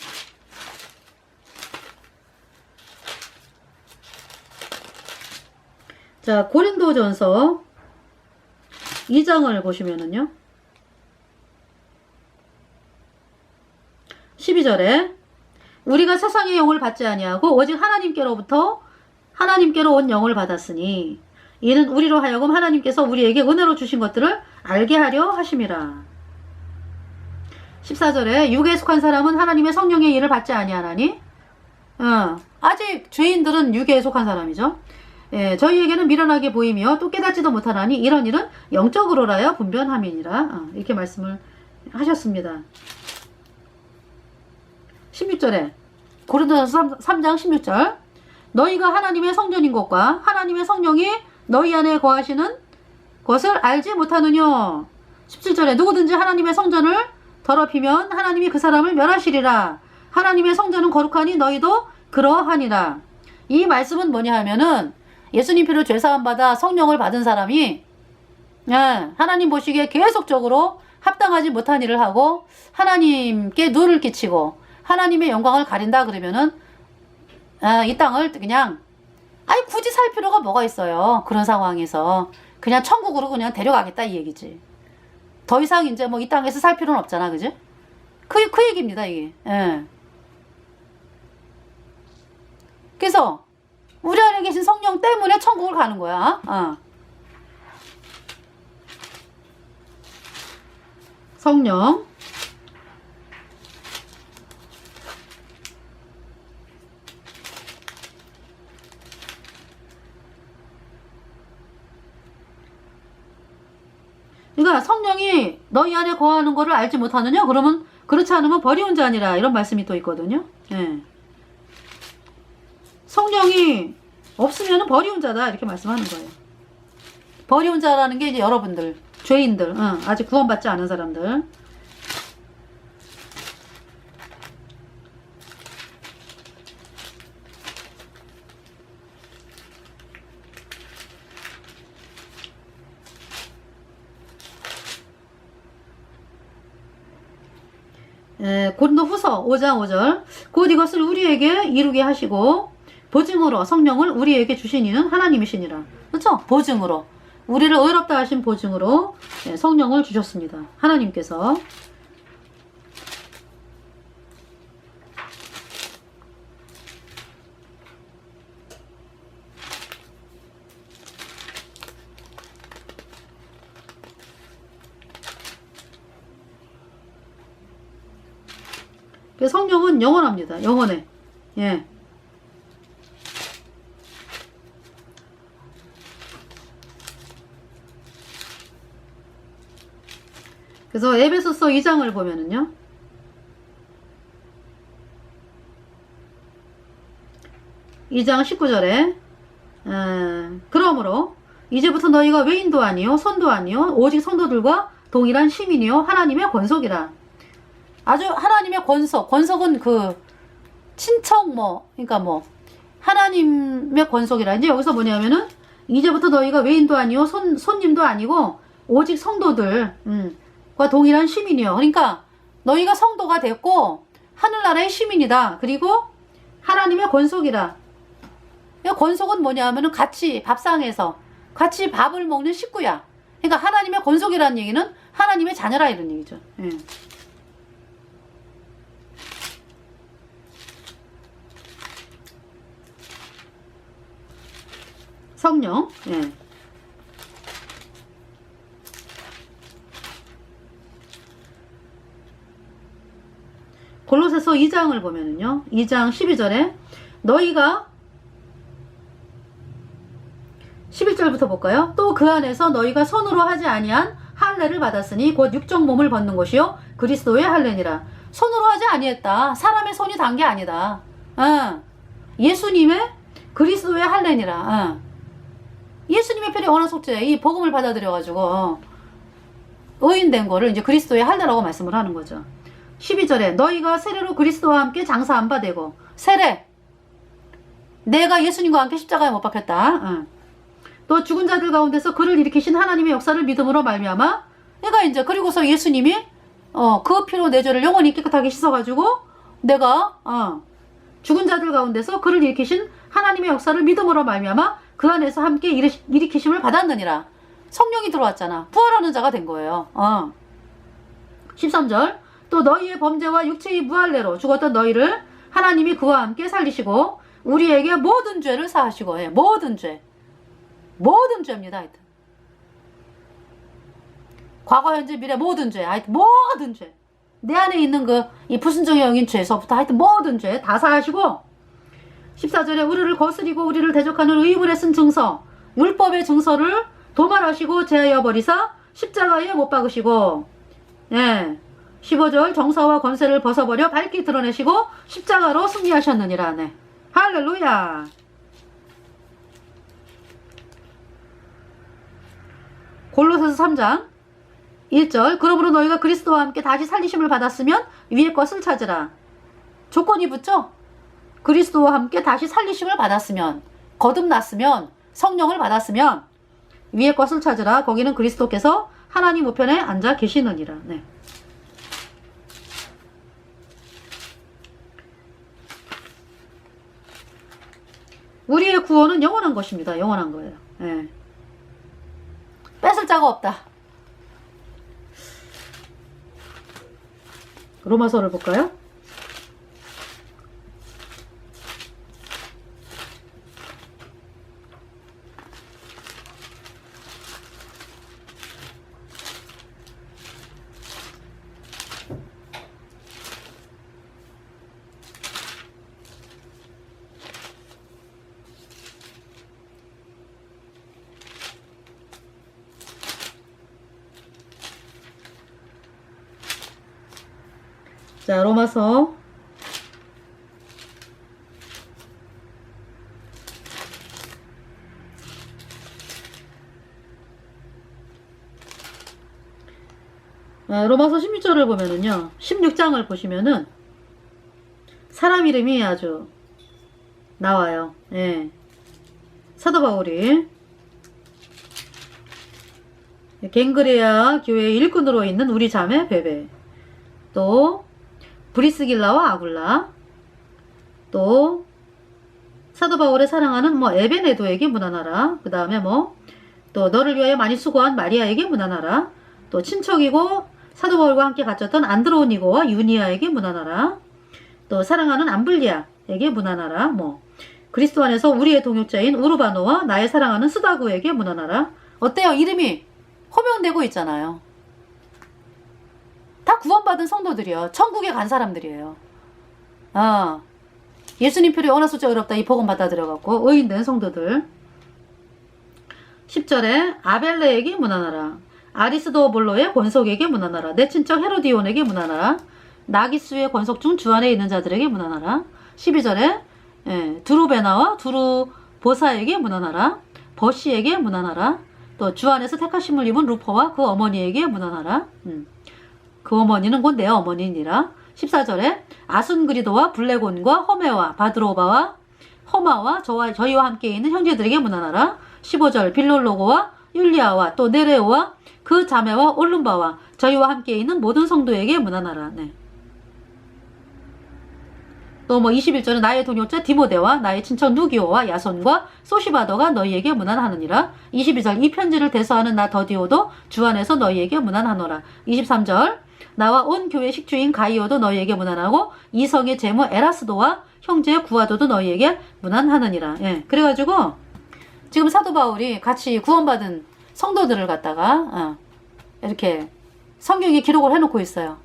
자 고린도전서 2장을 보시면은요 12절에 우리가 세상의 영을 받지 아니하고 오직 하나님께로 온 영을 받았으니 이는 우리로 하여금 하나님께서 우리에게 은혜로 주신 것들을 알게 하려 하심이라. 14절에 육에 속한 사람은 하나님의 성령의 일을 받지 아니하나니 아직 죄인들은 육에 속한 사람이죠. 예, 저희에게는 미련하게 보이며 또 깨닫지도 못하나니 이런 일은 영적으로라야 분변함이니라. 이렇게 말씀을 하셨습니다. 16절에 고린도전서 3장 16절 너희가 하나님의 성전인 것과 하나님의 성령이 너희 안에 거하시는 것을 알지 못하느뇨. 17절에 누구든지 하나님의 성전을 더럽히면 하나님이 그 사람을 멸하시리라. 하나님의 성전은 거룩하니 너희도 그러하니라. 이 말씀은 뭐냐 하면은 예수님 피로 죄사함 받아 성령을 받은 사람이 하나님 보시기에 계속적으로 합당하지 못한 일을 하고 하나님께 눈을 끼치고 하나님의 영광을 가린다 그러면은 이 땅을 그냥 굳이 살 필요가 뭐가 있어요. 그런 상황에서 그냥 천국으로 그냥 데려가겠다 이 얘기지. 더 이상 이제 뭐 이 땅에서 살 필요는 없잖아, 그지? 그 얘기입니다, 이게. 예. 그래서 우리 안에 계신 성령 때문에 천국을 가는 거야. 성령. 그러니까 성령이 너희 안에 거하는 것을 알지 못하느냐? 그러면 그렇지 않으면 버리운 자니라. 이런 말씀이 또 있거든요. 예. 성령이 없으면 버리운 자다. 이렇게 말씀하는 거예요. 버리운 자라는 게 이제 여러분들, 죄인들, 아직 구원받지 않은 사람들. 고린도후서 5장 5절 곧 이것을 우리에게 이루게 하시고 보증으로 성령을 우리에게 주신 이는 하나님이시니라. 그렇죠? 보증으로 우리를 의롭다 하신 보증으로 성령을 주셨습니다. 하나님께서. 성령은 영원합니다. 영원해. 예. 그래서 에베소서 2장을 보면은요. (2장 19절에) 그러므로 이제부터 너희가 외인도 아니요 손도 아니요 오직 성도들과 동일한 시민이요 하나님의 권속이라. 아주 하나님의 권속은 그 친척 그러니까 하나님의 권속이라. 이제 여기서 뭐냐면은 이제부터 너희가 외인도 아니요 손님도 아니고 오직 성도들과 동일한 시민이요. 그러니까 너희가 성도가 됐고 하늘나라의 시민이다. 그리고 하나님의 권속이라. 권속은 뭐냐 하면은 같이 밥상에서 같이 밥을 먹는 식구야. 그러니까 하나님의 권속이라는 얘기는 하나님의 자녀라 이런 얘기죠. 예. 성령. 예. 골로새서 2장을 보면은요. 2장 12절에 너희가 11절부터 볼까요? 또 그 안에서 너희가 손으로 하지 아니한 할례를 받았으니 곧 육적 몸을 벗는 것이요 그리스도의 할례니라. 손으로 하지 아니했다. 사람의 손이 단 게 아니다. 예수님의 그리스도의 할례니라. 예수님의 피로 영원한 속죄, 이 복음을 받아들여가지고 의인된 거를 이제 그리스도의 할례라고 말씀을 하는 거죠. 12절에 너희가 세례로 그리스도와 함께 장사한 바 되고. 세례, 내가 예수님과 함께 십자가에 못 박혔다. 또 죽은 자들 가운데서 그를 일으키신 하나님의 역사를 믿음으로 말미암아. 내가 이제 그리고서 예수님이 그 피로 내 죄를 영원히 깨끗하게 씻어가지고 내가 죽은 자들 가운데서 그를 일으키신 하나님의 역사를 믿음으로 말미암아 그 안에서 함께 일으키심을 받았느니라. 성령이 들어왔잖아. 부활하는 자가 된 거예요. 13절 또 너희의 범죄와 육체의 무할례로 죽었던 너희를 하나님이 그와 함께 살리시고 우리에게 모든 죄를 사하시고. 모든 죄. 모든 죄입니다. 하여튼 과거 현재 미래 모든 죄, 하여튼 모든 죄, 내 안에 있는 그 이 불순종의 영인 죄서부터 하여튼 모든 죄 다 사하시고 14절에 우리를 거스리고 우리를 대적하는 의인에 쓴 증서, 율법의 증서를 도말하시고 제하여 버리사 십자가에 못 박으시고, 예, 15절 정사와 권세를 벗어버려 밝히 드러내시고 십자가로 승리하셨느니라. 네. 할렐루야. 골로새서 3장 1절 그러므로 너희가 그리스도와 함께 다시 살리심을 받았으면 위의 것을 찾으라. 조건이 붙죠? 그리스도와 함께 다시 살리심을 받았으면, 거듭났으면, 성령을 받았으면 위의 것을 찾으라. 거기는 그리스도께서 하나님 우편에 앉아 계시느니라. 네. 우리의 구원은 영원한 것입니다. 영원한 거예요. 네. 뺏을 자가 없다. 로마서를 볼까요? 자, 로마서 16절을 보면은요, 16장을 보시면은 사람 이름이 아주 나와요. 예. 사도 바울이 갱그레아 교회 일꾼으로 있는 우리 자매 베베, 또 브리스길라와 아굴라, 또 사도 바울의 사랑하는 에베네도에게 문안하라. 그 다음에 또 너를 위하여 많이 수고한 마리아에게 문안하라. 또 친척이고 사도 바울과 함께 갇혔던 안드로니고와 유니아에게 문안하라. 또 사랑하는 암블리아에게 문안하라. 그리스도 안에서 우리의 동역자인 우르바노와 나의 사랑하는 스다구에게 문안하라. 어때요? 이름이 호명되고 있잖아요. 다 구원받은 성도들이요. 천국에 간 사람들이에요. 예수님 표를 언어 숫자 어렵다 이 복음 받아들여갖고 의인된 성도들. 10절에 아벨레에게 문안하라. 아리스도볼로의 권속에게 문안하라. 내 친척 헤로디온에게 문안하라. 나기수의 권속 중 주 안에 있는 자들에게 문안하라. 12절에 두루베나와 두루보사에게 문안하라. 버시에게 문안하라. 또 주 안에서 택하심을 입은 루퍼와 그 어머니에게 문안하라. 그 어머니는 곧 내 어머니니라. 14절에 아순그리도와 블레곤과 허메와 바드로바와 허마와 저희와 함께 있는 형제들에게 문안하라. 15절 빌롤로고와 율리아와 또 네레오와 그 자매와 올룸바와 저희와 함께 있는 모든 성도에게 문안하라. 네. 또 21절은 나의 동역자 디모데와 나의 친척 누기오와 야손과 소시바더가 너희에게 문안하느니라. 22절 이 편지를 대서하는 나 더디오도 주 안에서 너희에게 문안하노라. 23절 나와 온 교회 식주인 가이오도 너희에게 문안하고 이성의 제무 에라스도와 형제 구아도도 너희에게 문안하느니라. 예. 그래가지고 지금 사도 바울이 같이 구원받은 성도들을 갖다가 이렇게 성경에 기록을 해놓고 있어요.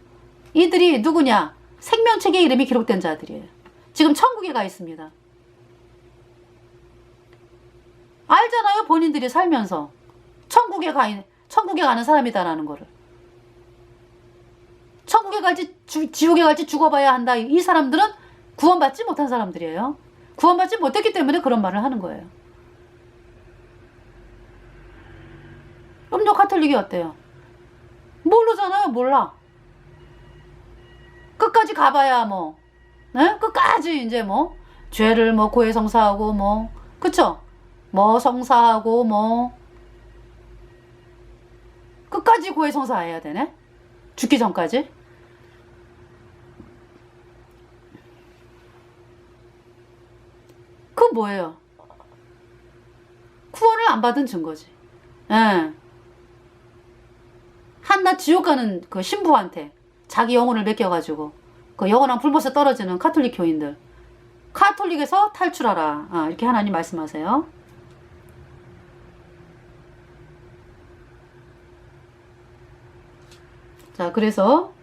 이들이 누구냐? 생명책에 이름이 기록된 자들이에요. 지금 천국에 가 있습니다. 알잖아요. 본인들이 살면서 천국에 가는 사람이다라는 거를. 천국에 갈지 지옥에 갈지 죽어봐야 한다. 이 사람들은 구원받지 못한 사람들이에요. 구원받지 못했기 때문에 그런 말을 하는 거예요. 음료 카톨릭이 어때요? 모르잖아요. 몰라. 끝까지 가봐야 네? 끝까지 이제 죄를 고해성사하고 그쵸? 성사하고 끝까지 고해성사해야 되네? 죽기 전까지? 그건 뭐예요? 구원을 안 받은 증거지. 예. 한낱 지옥 가는 그 신부한테 자기 영혼을 맡겨가지고 그 영원한 불못에 떨어지는 카톨릭 교인들, 카톨릭에서 탈출하라. 이렇게 하나님 말씀하세요. 자, 그래서